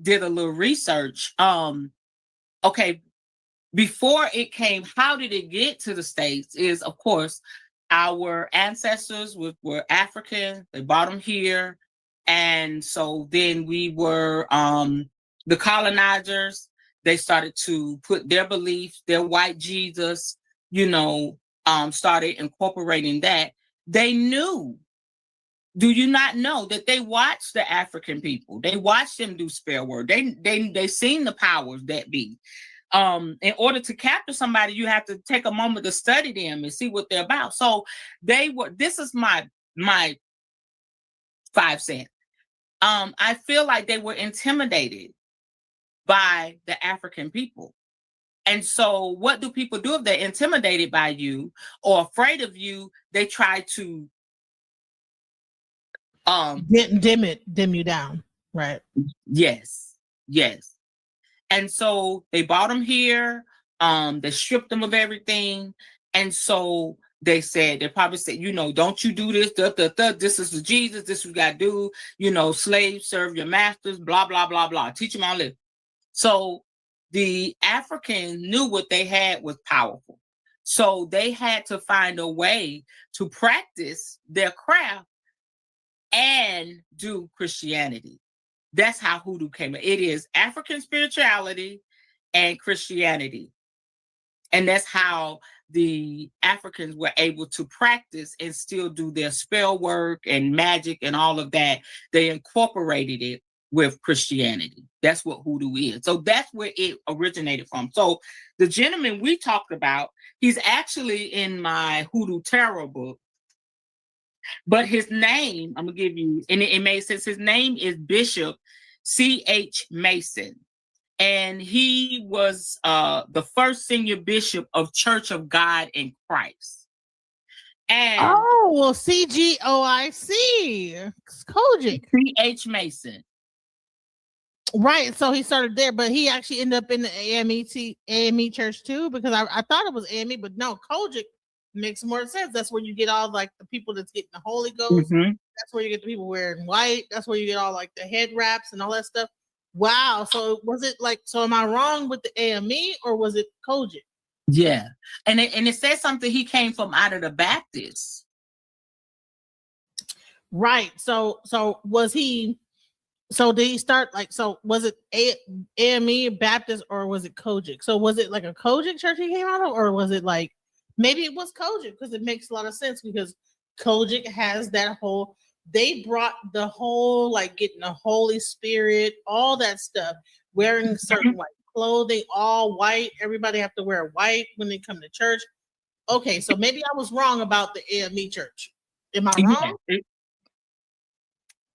did a little research. Okay, before it came, how did it get to the States? Is of course our ancestors were African. They brought them here, and so then we were the colonizers. They started to put their beliefs, their white Jesus, started incorporating that. They knew. Do you not know that they watched the African people? They watched them do spell work. They seen the powers that be. In order to capture somebody, you have to take a moment to study them and see what they're about. So this is my 5 cents. I feel like they were intimidated by the African people. And so what do people do if they're intimidated by you or afraid of you? They try to dim you down, right? Yes. And so they brought them here. They stripped them of everything. And so they probably said, don't you do this, this is the Jesus, this is what you got to do, slaves serve your masters, blah, blah, blah, blah. Teach them all this. So the Africans knew what they had was powerful. So they had to find a way to practice their craft and do Christianity. That's how Hoodoo came. It is African spirituality and Christianity. And that's how the Africans were able to practice and still do their spell work and magic and all of that. They incorporated it with Christianity. That's what hoodoo is. So that's where it originated from. So the gentleman we talked about, he's actually in my Hoodoo Tarot book. But his name, I'm going to give you, and it made sense. His name is Bishop C.H. Mason. And he was the first senior bishop of Church of God in Christ. And CGOIC. It's Kojic. C.H. Mason. Right. So he started there, but he actually ended up in the AME church too, because I thought it was AME, but no, Kojic makes more sense. That's where you get all like the people that's getting the Holy Ghost. Mm-hmm. That's where you get the people wearing white. That's where you get all like the head wraps and all that stuff. Wow. So was it like, so am I wrong with the AME or was it Kojic? Yeah. And it says something, he came from out of the Baptist. Right. So was he, so did he start like, so was it AME Baptist or was it Kojic? So was it like a Kojic church he came out of, or was it like, maybe it was Kojic, because it makes a lot of sense, because Kojic has that whole, they brought the whole like getting the Holy Spirit, all that stuff, wearing certain like clothing, all white. Everybody have to wear white when they come to church. Okay, so maybe I was wrong about the AME church. Am I wrong? Yeah.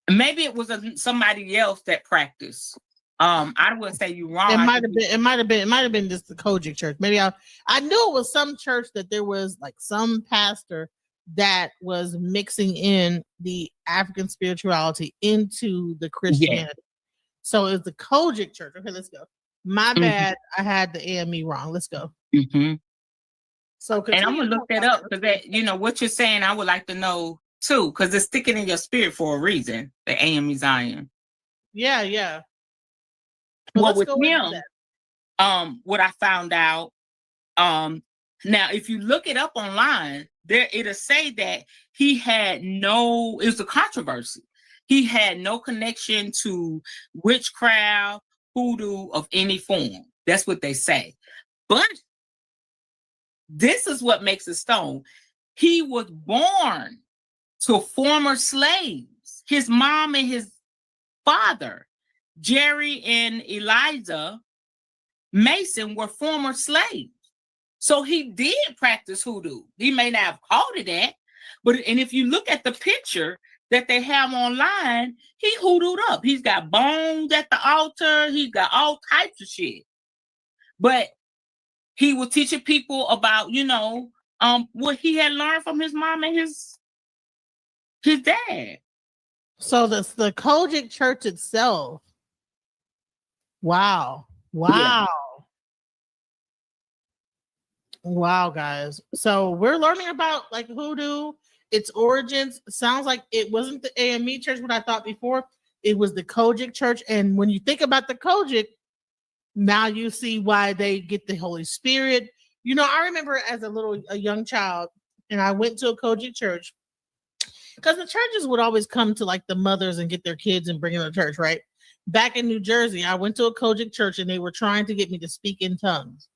Maybe it was somebody else that practiced. I wouldn't say you're wrong. It might have been just the Kojic church. Maybe I knew it was some church that there was like some pastor that was mixing in the African spirituality into the Christianity. Yeah. So it's the Kojic church. Okay, let's go. My bad. I had the AME wrong. Let's go. Mm-hmm. So, and I'm gonna look that up, because that, what you're saying, I would like to know too, because it's sticking in your spirit for a reason. The AME Zion. Yeah. Well, with him, what I found out, now if you look it up online, it'll say that he had it was a controversy. He had no connection to witchcraft, hoodoo of any form. That's what they say. But this is what makes it stone. He was born to former slaves. His mom and his father, Jerry and Eliza Mason, were former slaves. So he did practice hoodoo. He may not have called it that, and if you look at the picture that they have online, he hoodooed up. He's got bones at the altar. He's got all types of shit. But he was teaching people about, what he had learned from his mom and his dad. So the Kojic church itself. Wow. Yeah. Wow, guys. So we're learning about like hoodoo, its origins. Sounds like it wasn't the AME church, what I thought before. It was the Kojic church. And when you think about the Kojic, now you see why they get the Holy Spirit. I remember as a young child, and I went to a Kojic church, because the churches would always come to like the mothers and get their kids and bring them to church, right? Back in New Jersey, I went to a Kojic church and they were trying to get me to speak in tongues.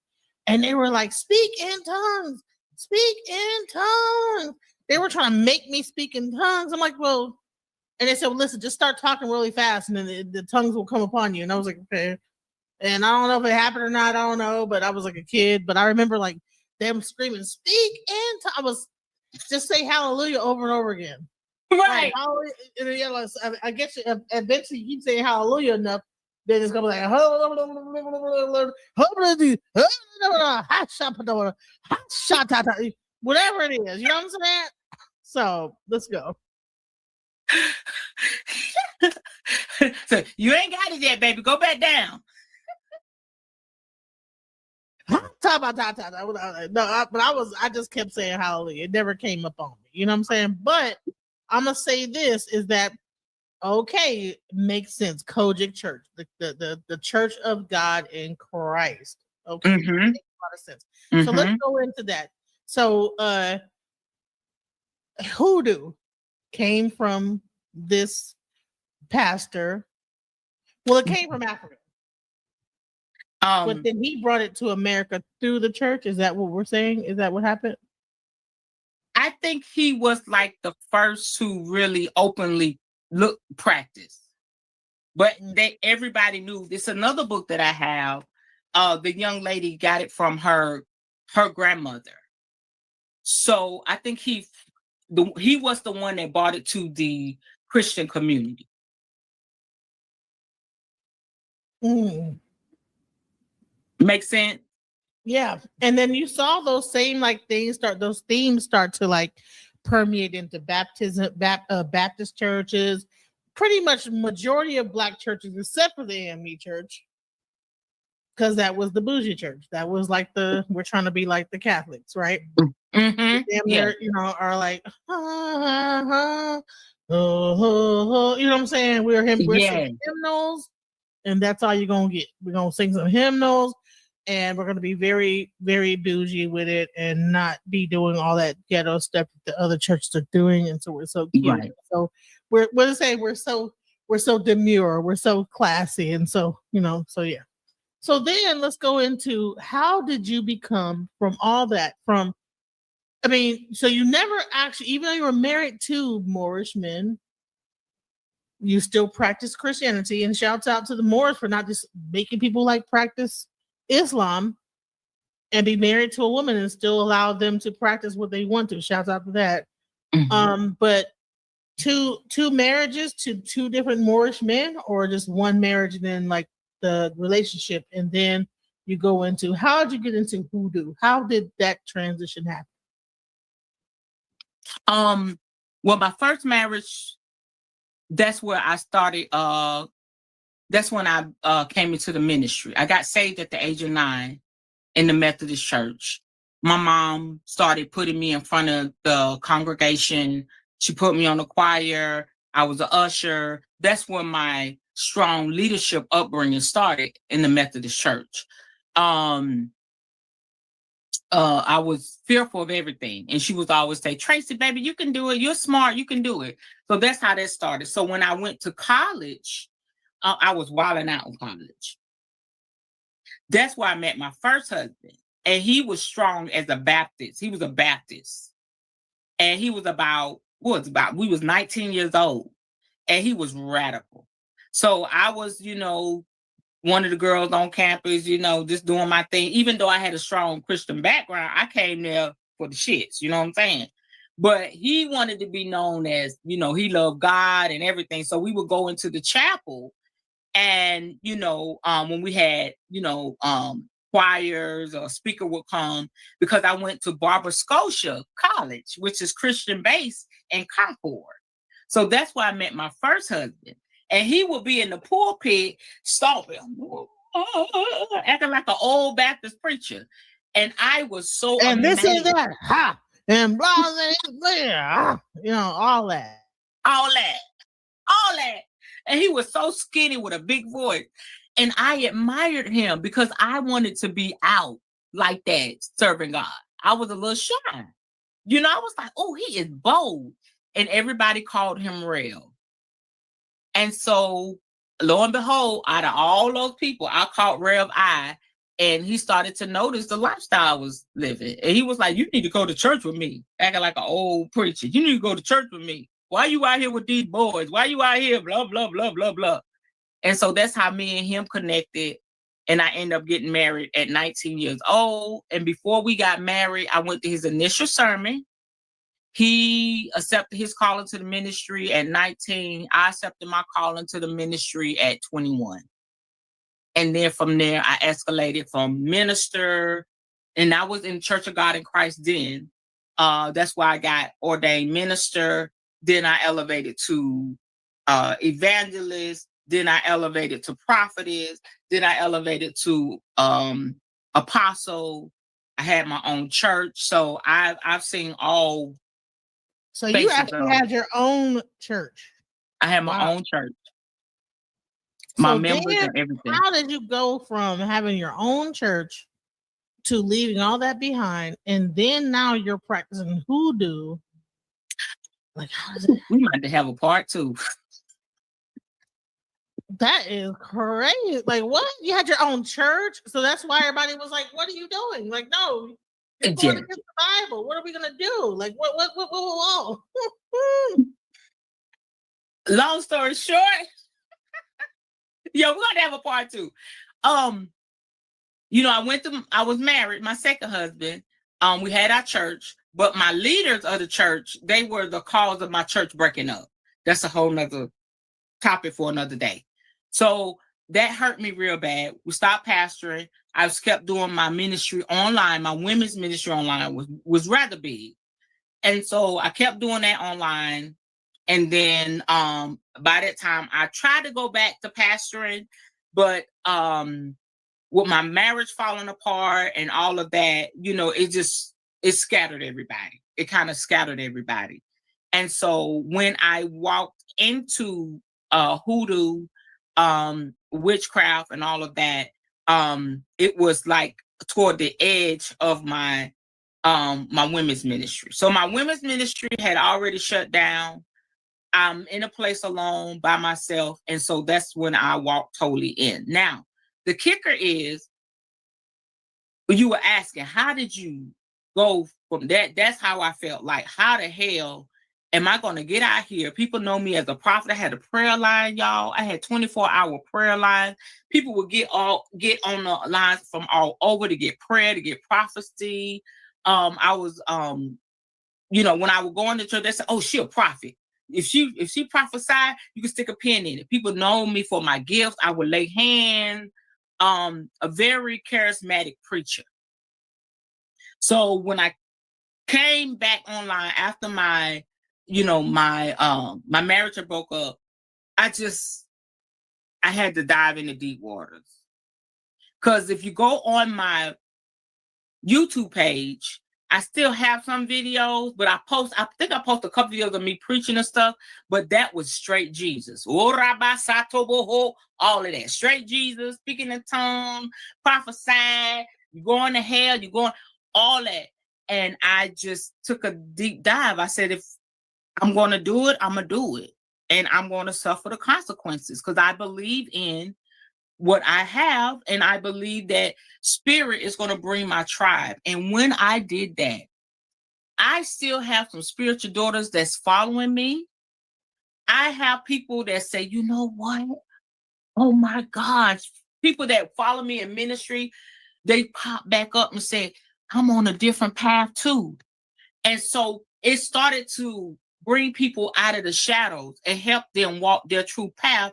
And they were like, speak in tongues, speak in tongues. They were trying to make me speak in tongues. I'm like, well, and they said, well, listen, just start talking really fast and then the tongues will come upon you. And I was like, okay. And I don't know if it happened or not. I don't know, but I was like a kid. But I remember like them screaming, speak in tongues. I was just say hallelujah over and over again. Right. Like, I guess eventually you keep saying hallelujah enough, then it's gonna be like whatever it is. You know what I'm saying? So let's go. So you ain't got it yet, baby. Go back down. I just kept saying hallelujah. It never came up on me. You know what I'm saying? But I'm gonna say this is that okay, makes sense. Kojic Church, the Church of God in Christ. Okay, makes a lot of sense. So let's go into that. So hoodoo came from this pastor. Well, it came from Africa. But then he brought it to America through the church. Is that what we're saying? Is that what happened? I think he was like the first to really openly practice. But everybody knew. It's another book that I have. The young lady got it from her grandmother. So I think he was the one that brought it to the Christian community. Makes sense? Yeah. And then you saw those same like themes start to like permeate into Baptist churches, pretty much majority of Black churches, except for the AME church. Because that was the bougie church. That was like we're trying to be like the Catholics, right? Mm-hmm. Yeah. Are like, you know what I'm saying? We're singing hymnals, and that's all you're gonna get. We're gonna sing some hymnals, and we're gonna be very, very bougie with it, and not be doing all that ghetto stuff that the other churches are doing. And so we're so cute. Right. So we're so demure, we're so classy, and so so yeah. So then let's go into how did you become from all that? So you never actually, even though you were married to Moorish men, you still practice Christianity, and shouts out to the Moors for not just making people like practice Islam and be married to a woman and still allow them to practice what they want to. Shouts out to that. Mm-hmm. But two marriages to two different Moorish men, or just one marriage and then like the relationship, and then you go into how did you get into Hoodoo? How did that transition happen? Well, my first marriage, that's where I started. That's when I came into the ministry. I got saved at the age of 9 in the Methodist church. My mom started putting me in front of the congregation. She put me on the choir. I was an usher. That's when my strong leadership upbringing started in the Methodist church. I was fearful of everything. And she was always say, Tracy, baby, you can do it. You're smart. You can do it. So that's how that started. So when I went to college, I was wilding out in college. That's where I met my first husband. And he was strong as a Baptist. He was a Baptist. And he was we was 19 years old. And he was radical. So I was, one of the girls on campus, just doing my thing. Even though I had a strong Christian background, I came there for the shits, you know what I'm saying? But he wanted to be known as, he loved God and everything. So we would go into the chapel and, when we had, choirs or a speaker would come, because I went to Barbara Scotia College, which is Christian based in Concord. So that's where I met my first husband. And he would be in the pulpit stomping, acting like an old Baptist preacher. And I was so and amazed. This is that, ha, and blah, all that. All that. And he was so skinny with a big voice. And I admired him because I wanted to be out like that, serving God. I was a little shy. I was like, oh, he is bold. And everybody called him Rev. And so, lo and behold, out of all those people, I caught Rev I, and he started to notice the lifestyle I was living. And he was like, you need to go to church with me, acting like an old preacher. You need to go to church with me. Why you out here with these boys? Why you out here? Blah, blah, blah, blah, blah. And so that's how me and him connected. And I ended up getting married at 19 years old. And before we got married, I went to his initial sermon. He accepted his calling to the ministry at 19. I accepted my calling to the ministry at 21. And then from there, I escalated from minister, and I was in Church of God in Christ then. That's why I got ordained minister. Then I elevated to evangelist. Then I elevated to prophetess. Then I elevated to apostle. I had my own church. So I've seen all. So you actually had your own church. I had my own church. My members and everything. How did you go from having your own church to leaving all that behind, and then now you're practicing Hoodoo? Like, how does it? We might have a part 2. That is crazy. Like, what? You had your own church, so that's why everybody was like, "What are you doing?" Like, no, you're going Yeah. against the Bible. What are we gonna do? Like, what? Long story short, we're gonna have a part two. I was married, my second husband. We had our church, but my leaders of the church, they were the cause of my church breaking up. That's a whole nother topic for another day. So that hurt me real bad. We stopped pastoring. I was kept doing my ministry online. My women's ministry online was rather big. And so I kept doing that online. And then by that time I tried to go back to pastoring, but with my marriage falling apart and all of that, it scattered everybody. It kind of scattered everybody. And so when I walked into Hoodoo, witchcraft and all of that, it was like toward the edge of my women's ministry. So my women's ministry had already shut down. I'm in a place alone by myself. And so that's when I walked totally in. Now, the kicker is, you were asking, how did you go from that? That's how I felt. Like, how the hell am I going to get out here? People know me as a prophet. I had a prayer line, y'all. I had 24-hour prayer lines. People would get on the lines from all over to get prayer, to get prophecy. I was, when I would go into church, they said, "Oh, she a prophet. If she prophesied, you can stick a pin in it." People know me for my gifts. I would lay hands. A very charismatic preacher. So when I came back online after my marriage had broke up, I had to dive into deep waters. Because if you go on my YouTube page, I still have some videos, but I think I post a couple videos of me preaching and stuff, but that was straight Jesus. All of that. Straight Jesus, speaking in tongues, prophesying, you're going to hell, you're going, all that. And I just took a deep dive. I said, if I'm going to do it, I'm going to do it. And I'm going to suffer the consequences, because I believe in what I have, and I believe that spirit is going to bring my tribe. And when I did that, I still have some spiritual daughters that's following me. I have people that say, "You know what? Oh my gosh." People that follow me in ministry, they pop back up and say, "I'm on a different path too." And so it started to bring people out of the shadows and help them walk their true path.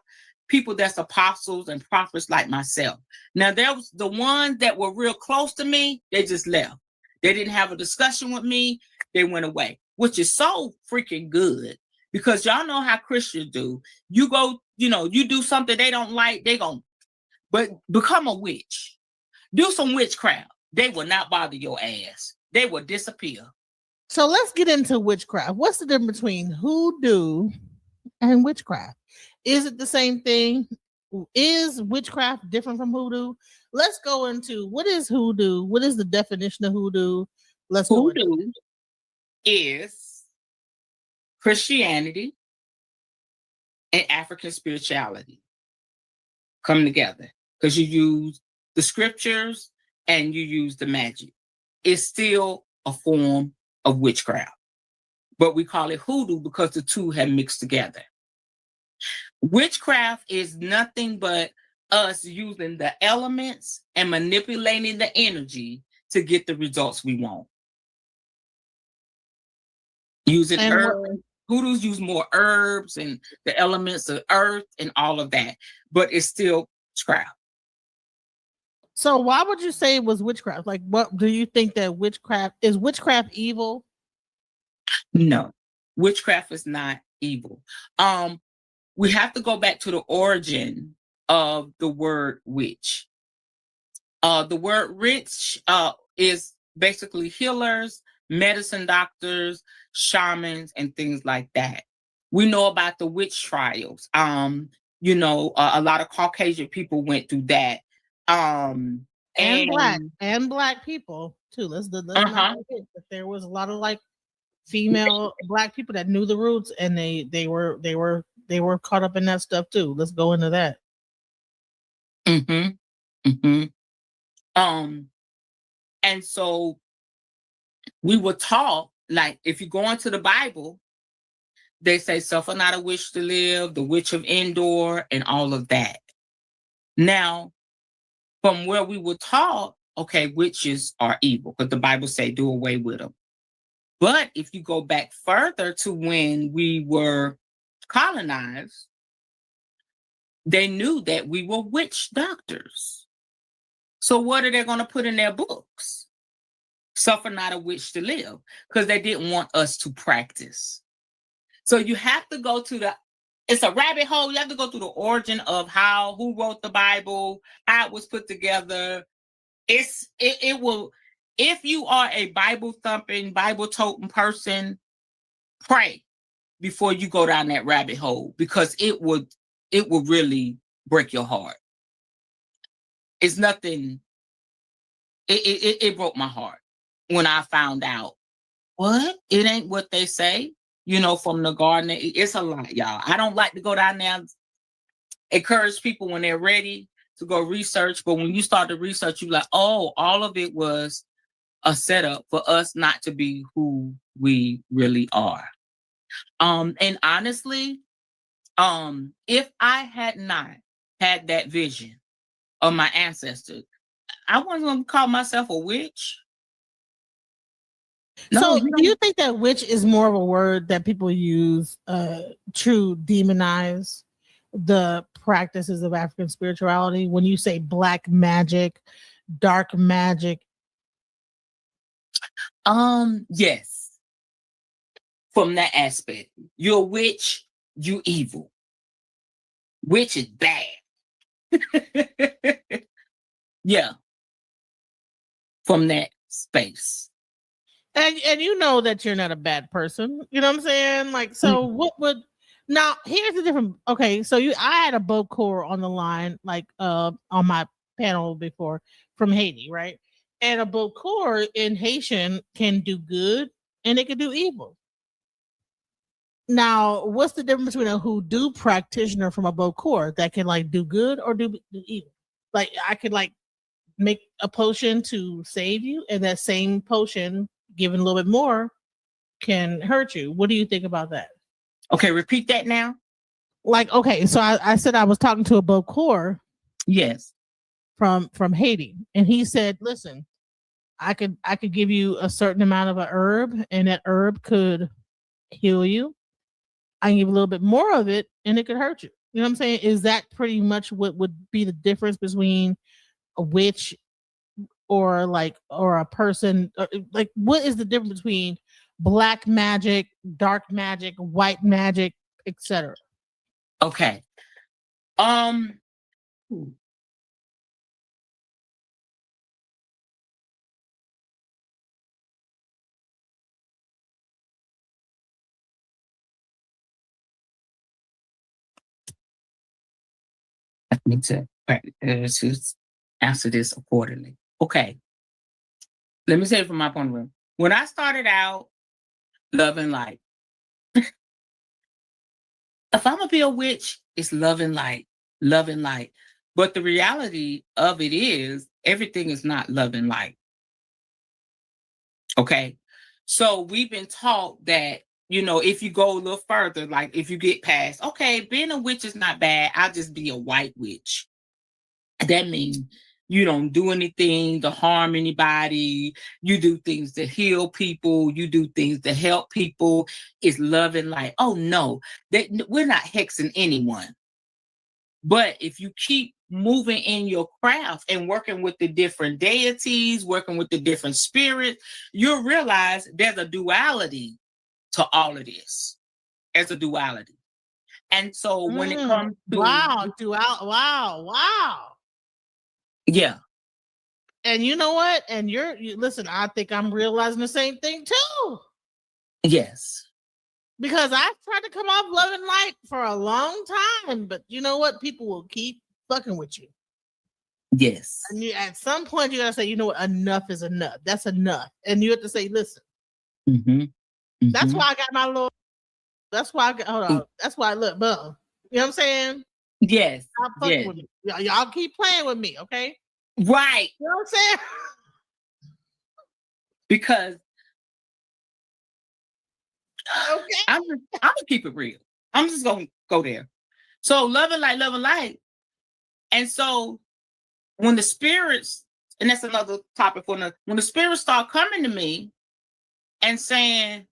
People that's apostles and prophets like myself. Now, there was the ones that were real close to me, they just left. They didn't have a discussion with me. They went away, which is so freaking good, because y'all know how Christians do. You go, you do something they don't like, they go, but become a witch. Do some witchcraft. They will not bother your ass. They will disappear. So let's get into witchcraft. What's the difference between hoodoo and witchcraft? Is it the same thing? Is witchcraft different from hoodoo? Let's go into what is hoodoo? What is the definition of hoodoo? Let's go into Voodoo is Christianity and African spirituality come together, because you use the scriptures and you use the magic. It's still a form of witchcraft, but we call it hoodoo because the two have mixed together. Witchcraft is nothing but us using the elements and manipulating the energy to get the results we want. Using herbs. Hoodoos use more herbs and the elements of earth and all of that, but it's still witchcraft. So why would you say it was witchcraft? Like, what do you think that witchcraft is? Witchcraft evil? No, witchcraft is not evil. We have to go back to the origin of the word witch. The word witch is basically healers, medicine doctors, shamans, and things like that. We know about the witch trials. A lot of Caucasian people went through that. And black people too. Let's not forget that there was a lot of like female black people that knew the roots, and they were caught up in that stuff too. Let's go into that. Mm-hmm. Mm-hmm. And so we were taught, like, if you go into the Bible, they say, suffer not a witch to live, the witch of Endor, and all of that. Now, from where we were taught, okay, witches are evil, because the Bible say do away with them. But if you go back further to when we were colonized, they knew that we were witch doctors. So what are they going to put in their books? Suffer not a witch to live, because they didn't want us to practice. So you have to go to it's a rabbit hole. You have to go through the origin of who wrote the Bible, how it was put together. It will, if you are a Bible thumping, Bible toting person, pray before you go down that rabbit hole, because it would really break your heart. It's nothing. It broke my heart when I found out what it ain't what they say. From the garden, it's a lot, y'all. I don't like to go down there. Encourage people when they're ready to go research, but when you start to research, you're like, oh, all of it was a setup for us not to be who we really are. And honestly, if I had not had that vision of my ancestors, I wasn't going to call myself a witch. No, so do you think that witch is more of a word that people use to demonize the practices of African spirituality? When you say black magic, dark magic? Yes. From that aspect, you're a witch, you evil. Witch is bad. Yeah. From that space. And you know that you're not a bad person. You know what I'm saying? Like, so what would now here's the different. Okay, so I had a Bokor on the line, like on my panel before, from Haiti, right? And a Bokor in Haitian can do good and it can do evil. Now, what's the difference between a Hoodoo practitioner from a Bokor that can like do good or do evil? Like, I could like make a potion to save you, and that same potion, given a little bit more, can hurt you. What do you think about that? Okay, repeat that now. Like, okay, so I said I was talking to a Bokor. Yes. From Haiti, and he said, "Listen, I could give you a certain amount of a herb, and that herb could heal you. I can give a little bit more of it, and it could hurt you." You know what I'm saying? Is that pretty much what would be the difference between a witch or a person? Like, what is the difference between black magic, dark magic, white magic, etc.? Okay. I need to answer this accordingly. Okay. Let me say it from my point of view. When I started out loving light, if I'm gonna be a witch, it's loving light, loving light. But the reality of it is, everything is not love and light. Okay. So we've been taught that, if you go a little further, like if you get past, okay, being a witch is not bad, I'll just be a white witch. That means you don't do anything to harm anybody. You do things to heal people. You do things to help people. It's love and light. Oh, no, we're not hexing anyone. But if you keep moving in your craft and working with the different deities, working with the different spirits, you'll realize there's a duality to all of this. There's a duality. And so when it comes to wow. Yeah. And you know what? And you listen, I think I'm realizing the same thing too. Yes. Because I tried to come off love and light for a long time, but you know what? People will keep fucking with you. Yes. And at some point, you gotta say, you know what? Enough is enough. That's enough. And you have to say, listen. Mm-hmm. Mm-hmm. That's why I got my little. That's why I got. Hold on. That's why I look, bum. You know what I'm saying? Yes. Stop fucking with me. Y'all keep playing with me, okay? Right. You know what I'm saying? Because Okay. I'm gonna keep it real. I'm just gonna go there. So love and light. And so when the spirits, and that's another topic for another, when the spirits start coming to me and saying,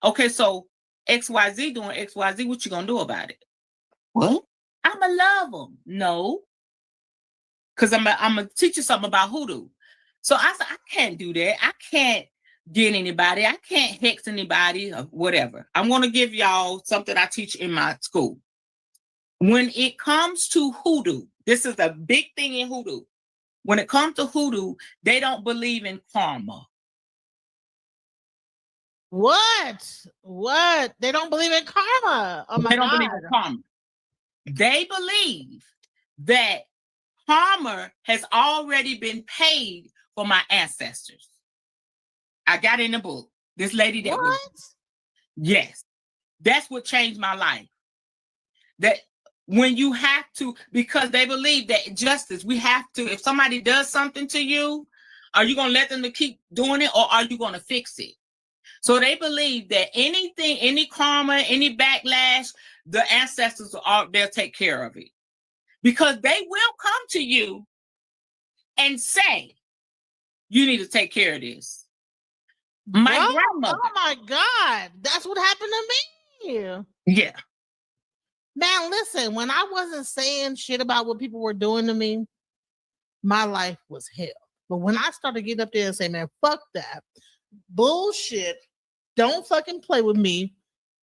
okay, so XYZ doing XYZ, what you gonna do about it? What? I'ma love them. No. Because I'm gonna teach you something about hoodoo. So I said, I can't do that. I can't get anybody. I can't hex anybody or whatever. I'm gonna give y'all something I teach in my school. When it comes to hoodoo, this is a big thing in hoodoo. When it comes to hoodoo, they don't believe in karma. What? What? They don't believe in karma. Oh my They don't God. believe in karma. They believe that karma has already been paid for my ancestors. I got in the book. This lady that was, yes, that's what changed my life. That when you have to, because they believe that justice, we have to, if somebody does something to you, are you going to let them to keep doing it, or are you going to fix it? So they believe that anything, any karma, any backlash, the ancestors they'll take care of it. Because they will come to you and say, you need to take care of this. My grandmother. Oh my God. That's what happened to me. Yeah. Man, listen, when I wasn't saying shit about what people were doing to me, my life was hell. But when I started getting up there and saying, man, fuck that bullshit, don't fucking play with me,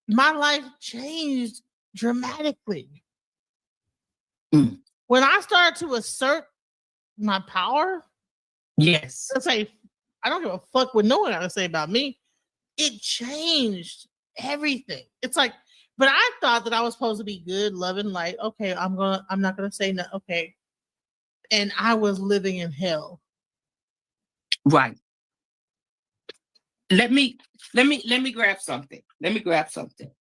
my life changed dramatically. Mm. When I started to assert my power, yes, to say, I don't give a fuck what no one got to say about me, it changed everything. It's like, but I thought that I was supposed to be good, love, and light. Okay, I'm not gonna say no. Okay, and I was living in hell. Right. Let me grab something. Let me grab something.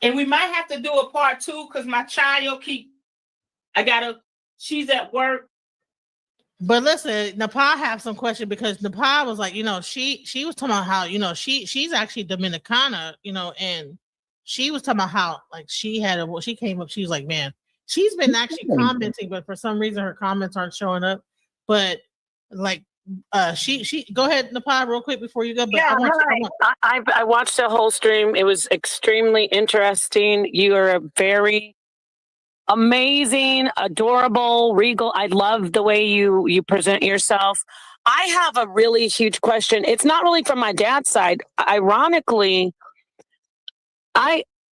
And we might have to do a part 2 because my child she's at work. But listen, Nepal have some question because Nepal was like, she was talking about how, she's actually Dominicana, and she was talking about how like she came up, she was like, man, she's been actually commenting, but for some reason her comments aren't showing up. But like she go ahead, Nepal, real quick before you go. But yeah, I watched the whole stream. It was extremely interesting. You are a very amazing, adorable, regal. I love the way you present yourself. I have a really huge question. It's not really from my dad's side. Ironically,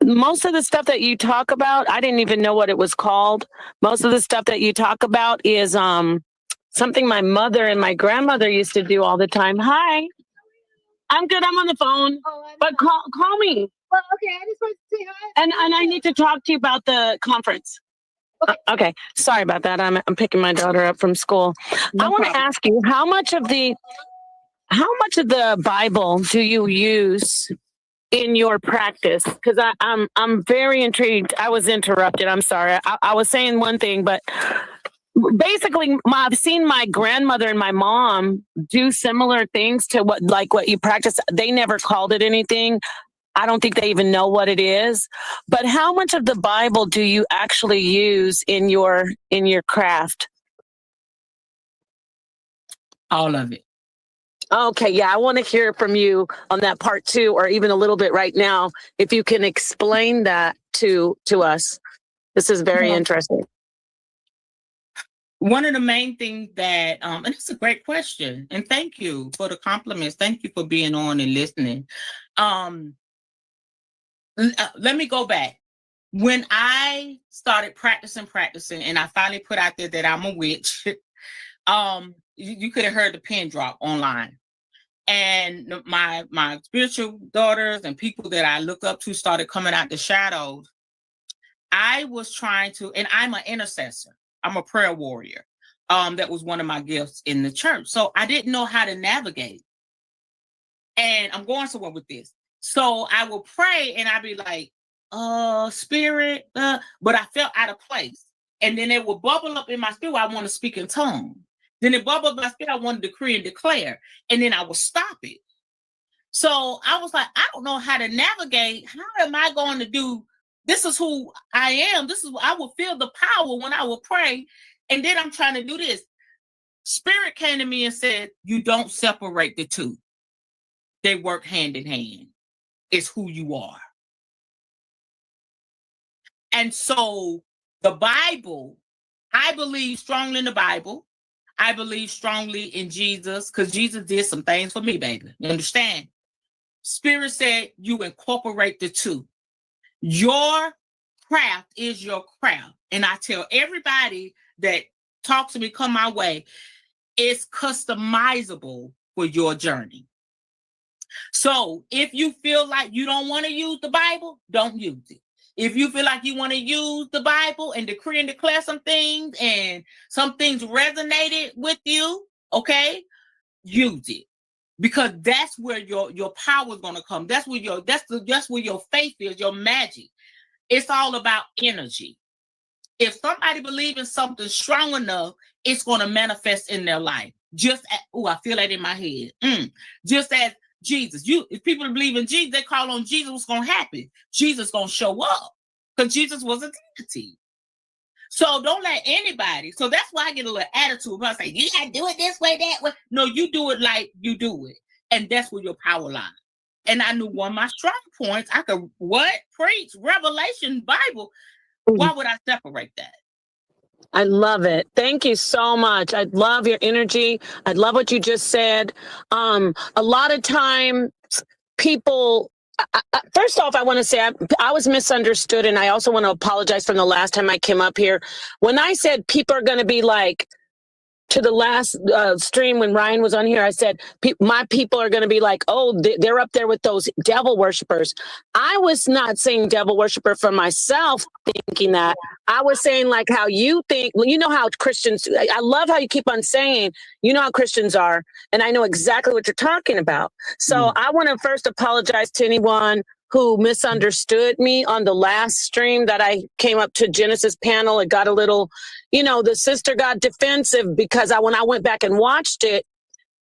most of the stuff that you talk about, I didn't even know what it was called. Most of the stuff that you talk about is something my mother and my grandmother used to do all the time. Hi. I'm good. I'm on the phone. But call me. Well, okay, I just wanted to say hi. And I need to talk to you about the conference. Okay. Sorry about that. I'm picking my daughter up from school. I want to ask you, how much of the Bible do you use in your practice? Because I'm very intrigued. I was interrupted. I'm sorry. I was saying one thing, but basically, I've seen my grandmother and my mom do similar things to what you practice. They never called it anything. I don't think they even know what it is. But how much of the Bible do you actually use in your craft? All of it. Okay, yeah, I want to hear from you on that part 2, or even a little bit right now, if you can explain that to us. This is very interesting. One of the main things that, and it's a great question, and thank you for the compliments. Thank you for being on and listening. Let me go back. When I started practicing, and I finally put out there that I'm a witch, you could have heard the pin drop online. And my spiritual daughters and people that I look up to started coming out the shadows. I was trying to, and I'm an intercessor. I'm a prayer warrior. That was one of my gifts in the church. So I didn't know how to navigate. And I'm going somewhere with this. So I will pray and I'd be like, spirit, but I felt out of place. And then it would bubble up in my spirit. I want to speak in tongues. Then it bubbled up in my spirit. I want to decree and declare. And then I would stop it. So I was like, I don't know how to navigate. How am I going to do? This is who I am. This is I will feel the power when I will pray. And then I'm trying to do this. Spirit came to me and said, you don't separate the two. They work hand in hand. It's who you are. And so the Bible, I believe strongly in the Bible. I believe strongly in Jesus because Jesus did some things for me, baby. You understand? Spirit said you incorporate the two. Your craft is your craft. And I tell everybody that talks to me, come my way, it's customizable for your journey. So if you feel like you don't want to use the Bible, don't use it. If you feel like you want to use the Bible and decree and declare some things and some things resonated with you, okay, use it. Because that's where your power is going to come. That's where your faith is, your magic. It's all about energy. If somebody believes in something strong enough, it's going to manifest in their life. I feel that in my head. Just as Jesus, if people believe in Jesus, they call on Jesus, what's going to happen? Jesus going to show up because Jesus was a deity. So don't let anybody. So that's why I get a little attitude. I say, you got to do it this way, that way. No, you do it like you do it. And that's where your power lies. And I knew one of my strong points. I could preach, Revelation, Bible. Why would I separate that? I love it. Thank you so much. I love your energy. I love what you just said. A lot of time people, first off, I want to say I was misunderstood. And I also want to apologize from the last time I came up here. When I said people are going to be like, to the last stream when Ryan was on here, I said, my people are going to be like, oh, they're up there with those devil worshipers. I was not saying devil worshiper for myself thinking that. I was saying like how you think, you know how Christians, I love how you keep on saying, you know how Christians are, and I know exactly what you're talking about. So I want to first apologize to anyone who misunderstood me on the last stream that I came up to Genesis panel. It got a little, the sister got defensive because when I went back and watched it,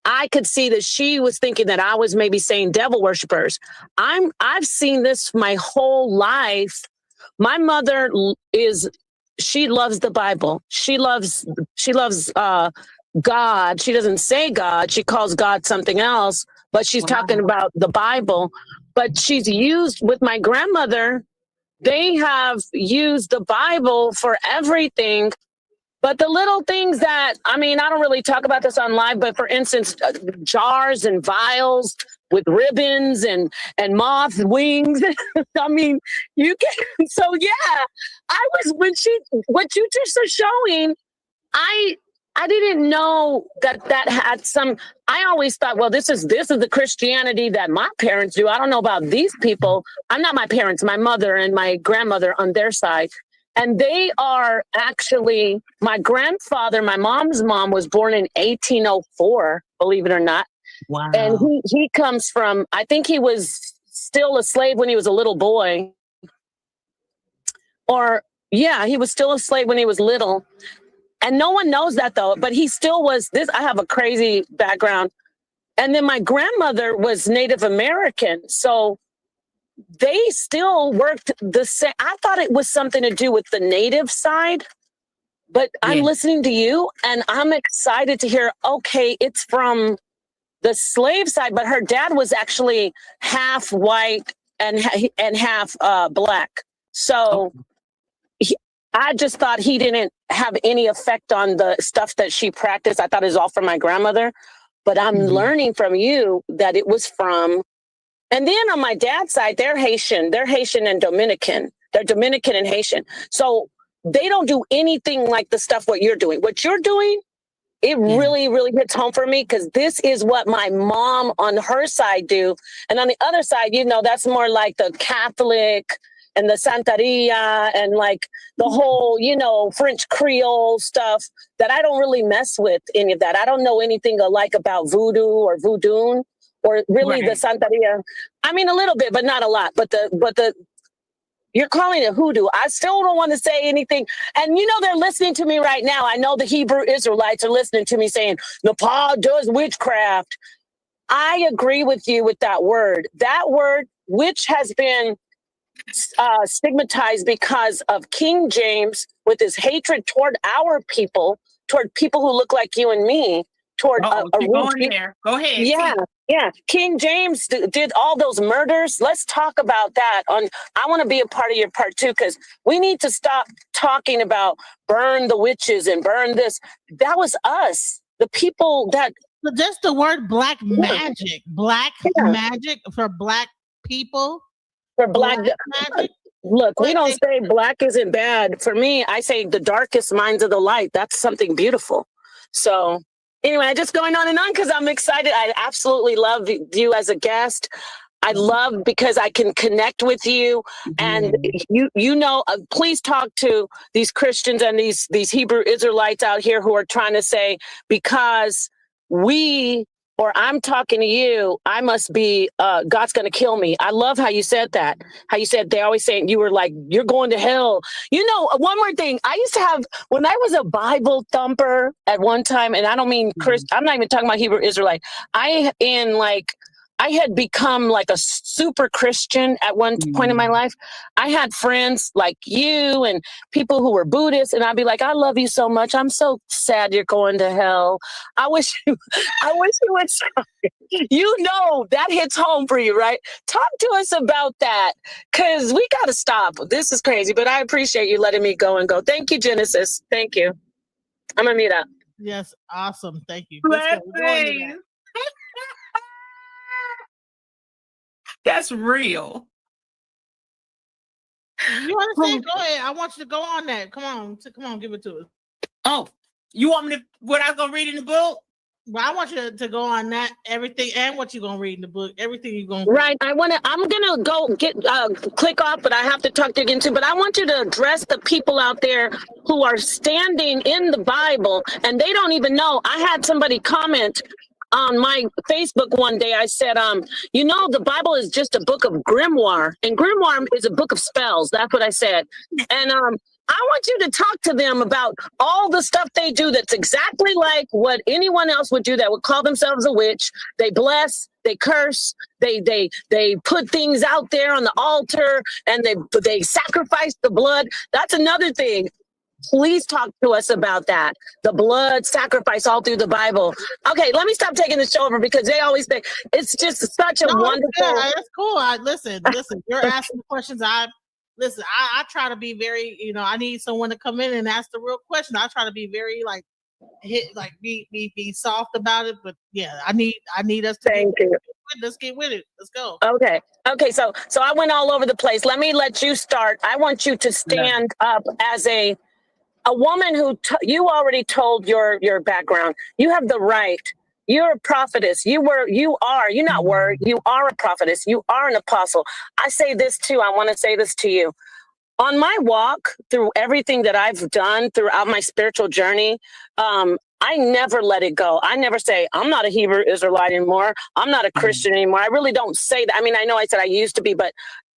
I could see that she was thinking that I was maybe saying devil worshipers. I've seen this my whole life. My mother she loves the Bible. She loves God. She doesn't say God. She calls God something else, but she's talking about the Bible. But she's used with my grandmother. They have used the Bible for everything. But the little things that, I don't really talk about this on live, but for instance, jars and vials with ribbons and moth wings. You can, so yeah, what you just are showing, I didn't know that had some. I always thought, well, this is the Christianity that my parents do. I don't know about these people. I'm not my parents, my mother and my grandmother on their side. And they are actually, my grandfather, my mom's mom was born in 1804, believe it or not. Wow. And he comes from, I think he was still a slave when he was a little boy. He was still a slave when he was little. And no one knows that though, but he still was this. I have a crazy background. And then my grandmother was Native American. So they still worked the same. I thought it was something to do with the native side, but I'm listening to you and I'm excited to hear, okay, it's from the slave side, but her dad was actually half white and half black. So I just thought he didn't have any effect on the stuff that she practiced. I thought it was all from my grandmother, but I'm learning from you that it was from. And then on my dad's side, they're Haitian and Dominican. They're Dominican and Haitian. So they don't do anything like the stuff what you're doing. What you're doing, it really, really hits home for me because this is what my mom on her side do. And on the other side, that's more like the Catholic and the Santeria and like the whole, French Creole stuff that I don't really mess with any of that. I don't know anything alike about voodoo or voodoo. Or really the Santeria. A little bit, but not a lot. But the You're calling it hoodoo. I still don't want to say anything. And you know, they're listening to me right now. I know the Hebrew Israelites are listening to me saying, Nepal does witchcraft. I agree with you with that word. That word, which has been stigmatized because of King James with his hatred toward our people, toward people who look like you and me, toward keep going there. Go ahead. Yeah, yeah. King James did all those murders. Let's talk about that. I want to be a part of your part too, because we need to stop talking about burn the witches and burn this. That was us, the people that. But just the word black magic, magic for black people. For black magic. Look, we don't say black isn't bad. For me, I say the darkest minds of the light. That's something beautiful. So anyway, just going on and on because I'm excited. I absolutely love you as a guest. I love because I can connect with you, and you know. Please talk to these Christians and these Hebrew Israelites out here who are trying to say because I'm talking to you, I must be, God's going to kill me. I love how you said that. How you said, they always saying you were like, you're going to hell. You know, one more thing. I used to have, when I was a Bible thumper at one time, and I don't mean I'm not even talking about Hebrew Israelite. I had become like a super Christian at one point in my life. I had friends like you and people who were Buddhists, and I'd be like, I love you so much. I'm so sad you're going to hell. I wish you would stop. You know, that hits home for you, right? Talk to us about that, because we got to stop. This is crazy, but I appreciate you letting me go and go. Thank you, Genesis. Thank you. I'm going to mute up. Yes, awesome. Thank you. That's real. You understand? Go ahead. I want you to go on that. Come on, give it to us. Oh, you want me to what I was gonna read in the book? Well, I want you to go on that, everything, and what you're gonna read in the book, everything you're gonna read. I'm gonna go get click off, but I have to talk to you again too. But I want you to address the people out there who are standing in the Bible and they don't even know. I had somebody comment on my Facebook one day. I said, you know, the Bible is just a book of grimoire, and grimoire is a book of spells. That's what I said. And I want you to talk to them about all the stuff they do that's exactly like what anyone else would do that would call themselves a witch. They bless, they curse, they put things out there on the altar, and they sacrifice the blood. That's another thing. Please talk to us about that. The blood sacrifice all through the Bible. Okay, let me stop taking the show over because they always think it's just such a wonderful. That's cool. Listen. You're asking questions. I try to be very. You know, I need someone to come in and ask the real question. I try to be very be soft about it. But yeah, I need us to. Thank you. Let's get with it. Let's go. Okay. So I went all over the place. Let me let you start. I want you to stand up as a woman who you already told your background. You have the right. You're a prophetess. You are, you are a prophetess. You are an apostle. I say this too. I want to say this to you. On my walk through everything that I've done throughout my spiritual journey, I never let it go. I never say, I'm not a Hebrew Israelite anymore. I'm not a Christian anymore. I really don't say that. I mean, I know I said I used to be, but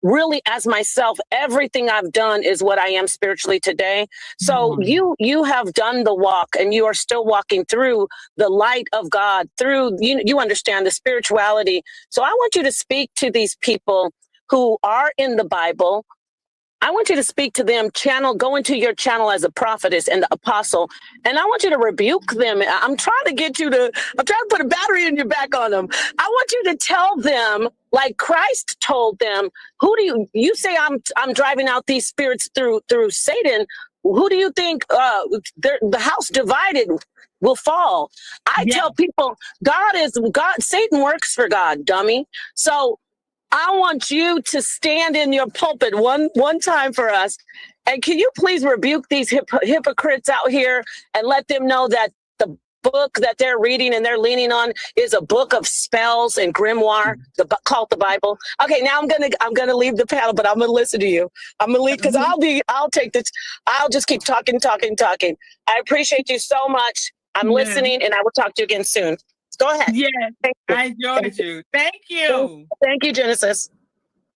really as myself, everything I've done is what I am spiritually today. So you have done the walk, and you are still walking through the light of God, through, you understand the spirituality. So I want you to speak to these people who are in the Bible. I want you to speak to them, go into your channel as a prophetess and the apostle, and I want you to rebuke them. I'm trying to put a battery in your back on them. I want you to tell them, like Christ told them, you say I'm driving out these spirits through Satan. Who do you think the house divided will fall? I tell people, God, Satan works for God, dummy. So I want you to stand in your pulpit one time for us. And can you please rebuke these hypocrites out here and let them know that the book that they're reading and they're leaning on is a book of spells and grimoire, called the Bible. Okay, now I'm gonna leave the panel, but I'm gonna listen to you. I'm gonna leave because I'll take this. I'll just keep talking. I appreciate you so much. I'm listening, and I will talk to you again soon. Go ahead. Yeah, I enjoyed you. Thank you. Thank you, Genesis.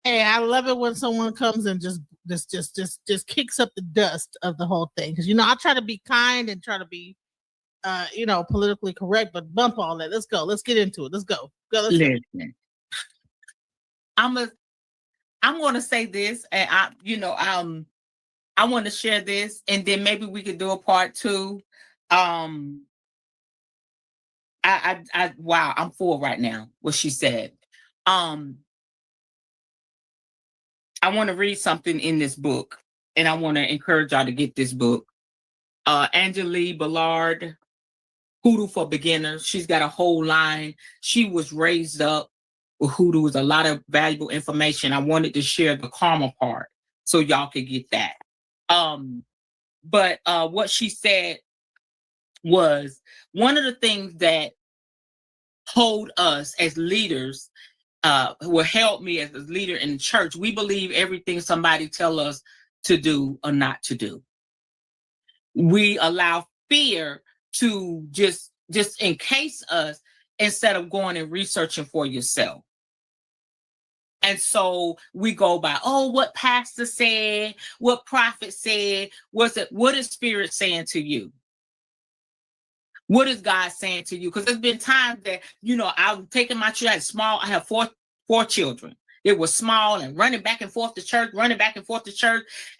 Hey, I love it when someone comes and just just kicks up the dust of the whole thing. Because I try to be kind and try to be politically correct, but bump all that. Let's go. Let's get into it. Let's go. Let's go. Listen, I'm gonna say this, and I want to share this, and then maybe we could do a part 2. Wow, I'm full right now. What she said. I want to read something in this book, and I want to encourage y'all to get this book. Angela Ballard, Hoodoo for Beginners. She's got a whole line. She was raised up with Hoodoo with a lot of valuable information. I wanted to share the karma part so y'all could get that. But what she said was one of the things that hold us as leaders, will help me as a leader in the church. We believe everything somebody tell us to do or not to do. We allow fear to just encase us instead of going and researching for yourself. And so we go by, what pastor said, what prophet said, what is spirit saying to you? What is God saying to you? Because there's been times that, I've taken my children small. I have four children. They were small and running back and forth to church.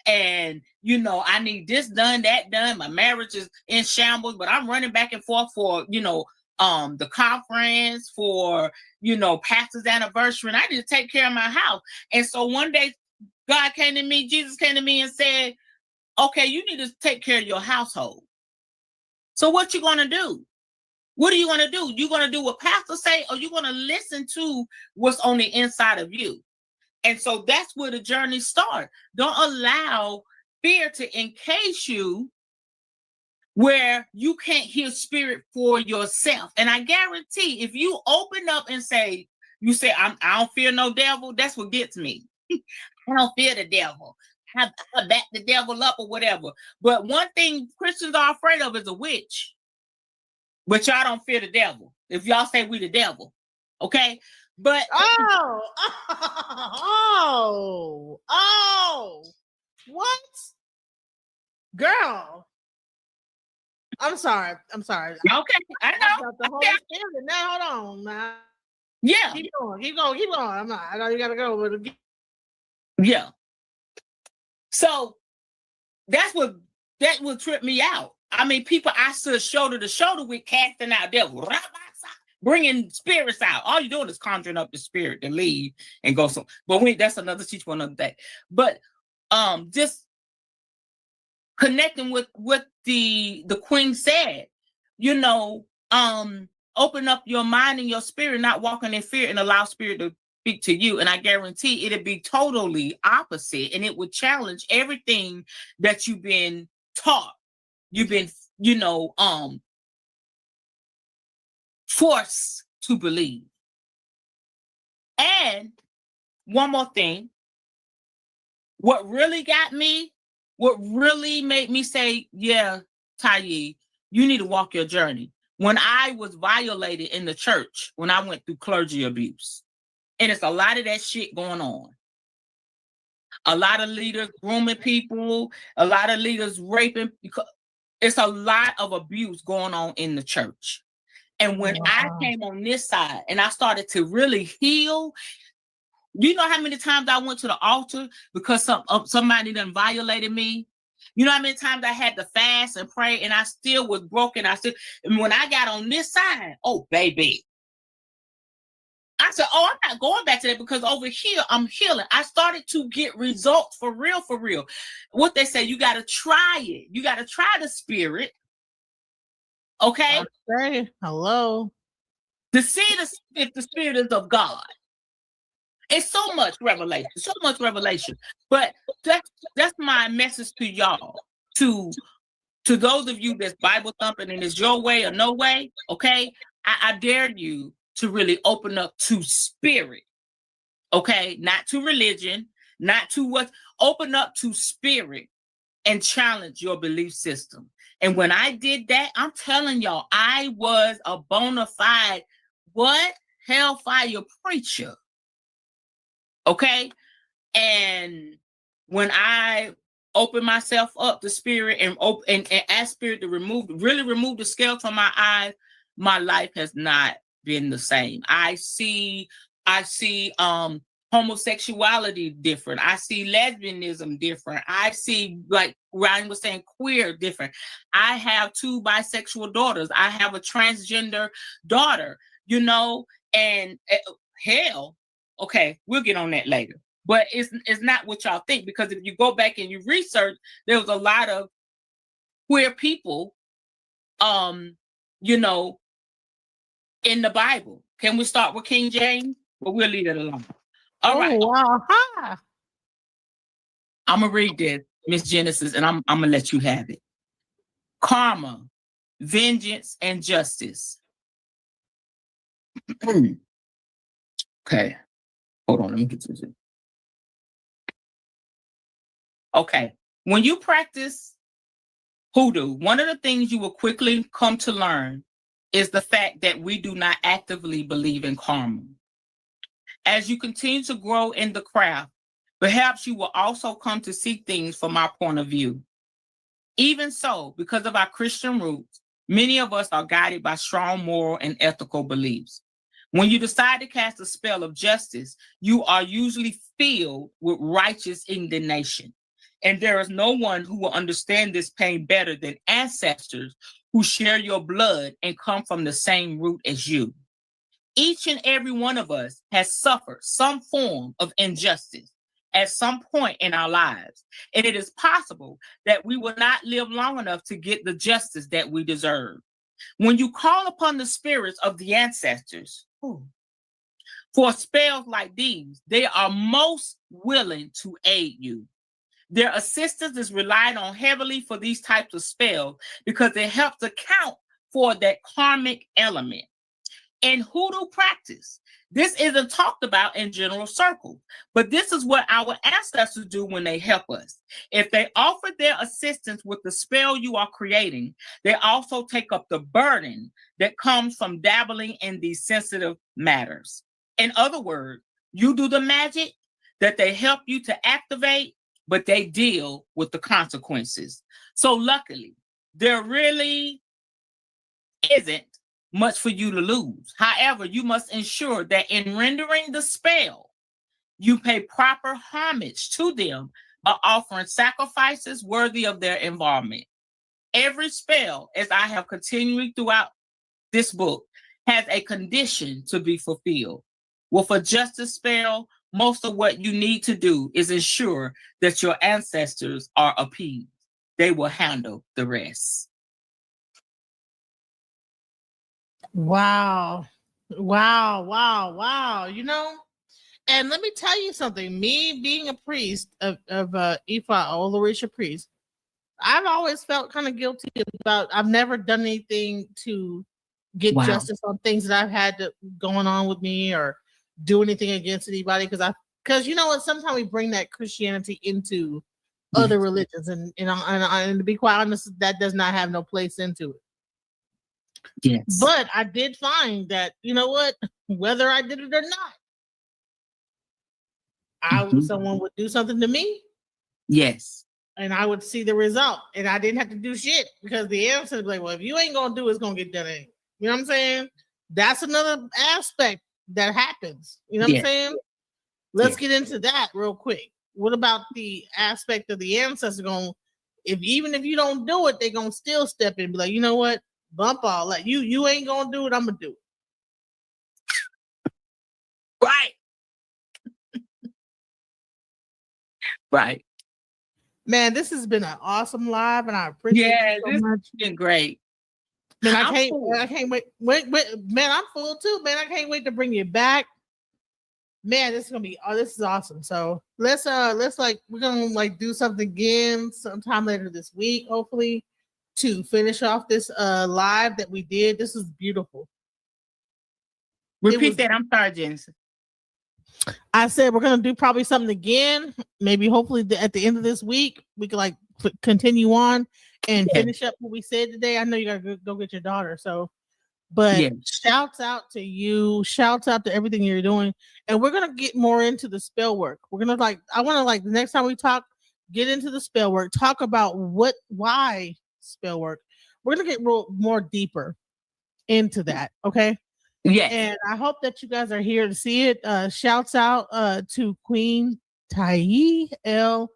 And, I need this done, that done. My marriage is in shambles, but I'm running back and forth for, the conference, for, pastor's anniversary. And I need to take care of my house. And so one day Jesus came to me and said, okay, you need to take care of your household. So what you going to do? What are you going to do? You going to do what pastor say, or you going to listen to what's on the inside of you? And so that's where the journey starts. Don't allow fear to encase you where you can't hear spirit for yourself. And I guarantee if you open up and say, I don't fear no devil, that's what gets me. I don't fear the devil. I back the devil up or whatever. But one thing Christians are afraid of is a witch. But y'all don't fear the devil. If y'all say we the devil, okay? But what? Girl. I'm sorry. Okay, I know. The Holy Spirit. Now hold on, man. Yeah. Keep going. I know you gotta go. Yeah. So that will trip me out. I mean, people I stood shoulder to shoulder with, casting out devils, bringing spirits out. All you're doing is conjuring up the spirit to leave and go. So, but that's another teach for another day. But just connecting with what the queen said, open up your mind and your spirit, not walking in fear, and allow spirit to speak to you. And I guarantee it'll be totally opposite, and it would challenge everything that you've been taught. You've been, forced to believe. And one more thing, what really made me say, yeah, Tayi, you need to walk your journey. When I was violated in the church, when I went through clergy abuse, and it's a lot of that shit going on. A lot of leaders grooming people, a lot of leaders raping. It's a lot of abuse going on in the church. And when I came on this side and I started to really heal, you know how many times I went to the altar because somebody done violated me? You know how many times I had to fast and pray and I still was broken? And when I got on this side, oh, baby. I said, I'm not going back to that, because over here, I'm healing. I started to get results for real. What they say, you got to try it. You got to try the spirit. Okay? Hello. To see if the spirit is of God. It's so much revelation. But that's my message to y'all. To those of you that's Bible thumping and it's your way or no way, okay? I dare you to really open up to spirit, okay? Not to religion, not to what, open up to spirit and challenge your belief system. And when I did that, I'm telling y'all, I was a bona fide, hellfire preacher, okay? And when I open myself up to spirit and ask spirit to really remove the scales from my eyes, my life has not been the same. I see homosexuality different. I see lesbianism different. I see, like Ryan was saying, queer different. I have 2 bisexual daughters. I have a transgender daughter, you know, and hell, okay, we'll get on that later. But it's not what y'all think, because if you go back and you research, there was a lot of queer people, you know, in the Bible. Can we start with King James? But we'll leave it alone. All right. Wow. I'm gonna read this, Miss Genesis, and I'm gonna let you have it. Karma, vengeance, and justice. Okay. Hold on, let me get this in. Okay. When you practice hoodoo, one of the things you will quickly come to learn is the fact that we do not actively believe in karma. As you continue to grow in the craft, perhaps you will also come to see things from our point of view. Even so, because of our Christian roots, many of us are guided by strong moral and ethical beliefs. When you decide to cast a spell of justice, you are usually filled with righteous indignation. And there is no one who will understand this pain better than ancestors who share your blood and come from the same root as you. Each and every one of us has suffered some form of injustice at some point in our lives. And it is possible that we will not live long enough to get the justice that we deserve. When you call upon the spirits of the ancestors for spells like these, they are most willing to aid you. Their assistance is relied on heavily for these types of spells because it helps account for that karmic element. In hoodoo practice, this isn't talked about in general circles, but this is what our ancestors do when they help us. If they offer their assistance with the spell you are creating, they also take up the burden that comes from dabbling in these sensitive matters. In other words, you do the magic that they help you to activate, but they deal with the consequences. So luckily, there really isn't much for you to lose. However, you must ensure that in rendering the spell, you pay proper homage to them by offering sacrifices worthy of their involvement. Every spell, as I have continued throughout this book, has a condition to be fulfilled. With a justice spell, most of what you need to do is ensure that your ancestors are appeased. They will handle the rest. Wow. You know, and let me tell you something. Me being a priest of Ifa, Olorisha priest, I've always felt kind of guilty about. I've never done anything to get justice on things that I've had going on with me or do anything against anybody because you know what? Sometimes we bring that Christianity into other religions, and to be quite honest, that does not have no place into it. Yes. But I did find that, you know what, whether I did it or not, someone would do something to me. Yes. And I would see the result. And I didn't have to do shit because the answer is like, well, if you ain't going to do it, it's going to get done anyway. You know what I'm saying? That's another aspect that happens. You know what I'm saying? Let's get into that real quick. What about the aspect of the ancestors going, even if you don't do it, they're going to still step in and be like, you know what? Bump all like you ain't gonna do it, I'm gonna do it. Right. Man, this has been an awesome live, and I appreciate it so much. It's been great. Man, I can't wait. Wait, man, I'm full too, man. I can't wait to bring you back. Man, this is awesome. So let's we're gonna do something again sometime later this week, hopefully, to finish off this live that we did. This is beautiful. Repeat that. I'm sorry, Jensen. I said we're gonna do probably something again. Maybe hopefully at the end of this week we can continue on and finish up what we said today. I know you gotta go get your daughter, so but shouts out to you, shouts out to everything you're doing, and we're gonna get more into the spell work. We're gonna I want to the next time we talk, get into the spell work, talk about why spell work. We're gonna get more deeper into that, okay? Yes. And I hope that you guys are here to see it. Shouts out to Queen Tai L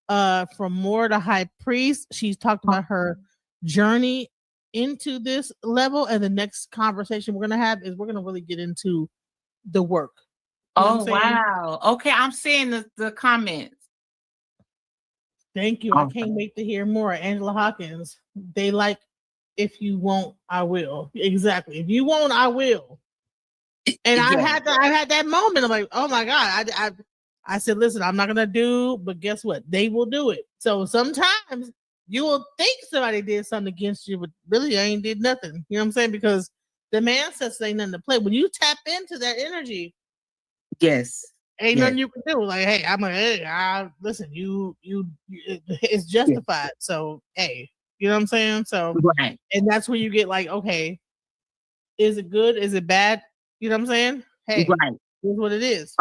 from More to High Priest. She's talked about her journey into this level, and the next conversation we're gonna have is we're gonna really get into the work. You know Oh wow. Okay, I'm seeing the comments. Thank you. I can't wait to hear more. Angela Hawkins. They like, if you won't, I will. Exactly. If you won't, I will. And I had that moment. I'm like, oh my God. I said, listen, I'm not gonna do, but guess what? They will do it. So sometimes you will think somebody did something against you, but really they ain't did nothing. You know what I'm saying? Because the man says ain't nothing to play. When you tap into that energy, yes, ain't nothing you can do. Like, hey, I'm like, hey, listen, you it's justified. Yeah. So, hey, you know what I'm saying? So, right. And that's where you get like, okay, is it good? Is it bad? You know what I'm saying? Hey, right. Here's what it is.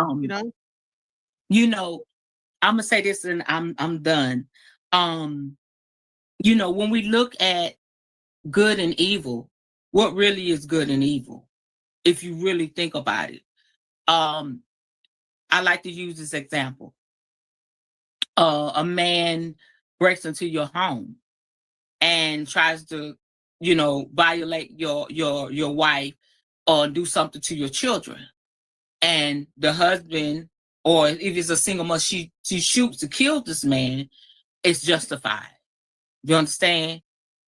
You know, I'm gonna say this, and I'm done. When we look at good and evil, what really is good and evil? If you really think about it, I like to use this example. A man breaks into your home and tries to, violate your wife or do something to your children. And the husband, or if it's a single mother, she shoots to kill this man, it's justified. You understand?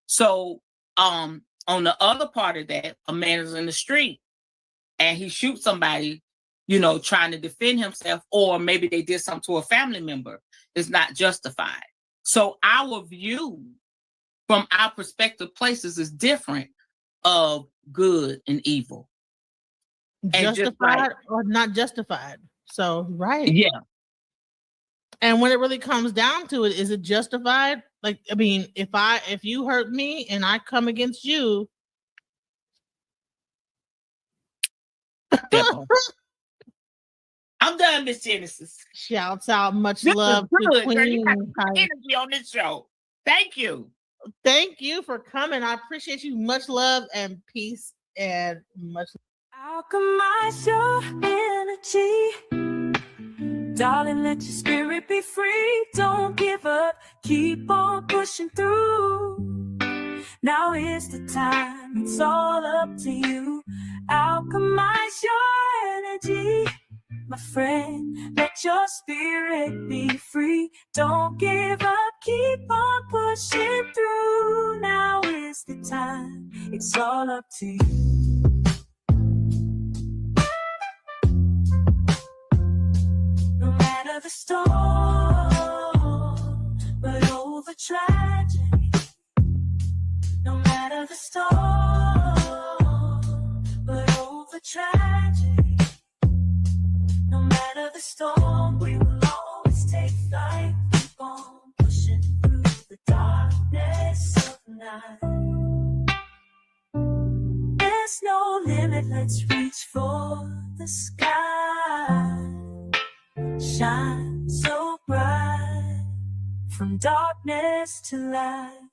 So, on the other part of that, a man is in the street and he shoots somebody, trying to defend himself, or maybe they did something to a family member. It's not justified. So our view from our perspective places is different of good and evil. Justified or not justified. So, right. Yeah. And when it really comes down to it, is it justified? Like, I mean, if you hurt me and I come against you, I'm done, Miss Genesis. Shouts out, much love to Queen. Energy on this show. Thank you. Thank you for coming. I appreciate you. Much love and peace and much. Alchemize your energy, darling. Let your spirit be free. Don't give up. Keep on pushing through. Now is the time. It's all up to you. Alchemize your energy, my friend. Let your spirit be free. Don't give up. Keep on pushing through. Now is the time. It's all up to you. No matter the storm, but over tragedy. No matter the storm, but over tragedy. No matter the storm, we will always take flight. Keep on pushing through the darkness of night. There's no limit, let's reach for the sky. Shine so bright, from darkness to light.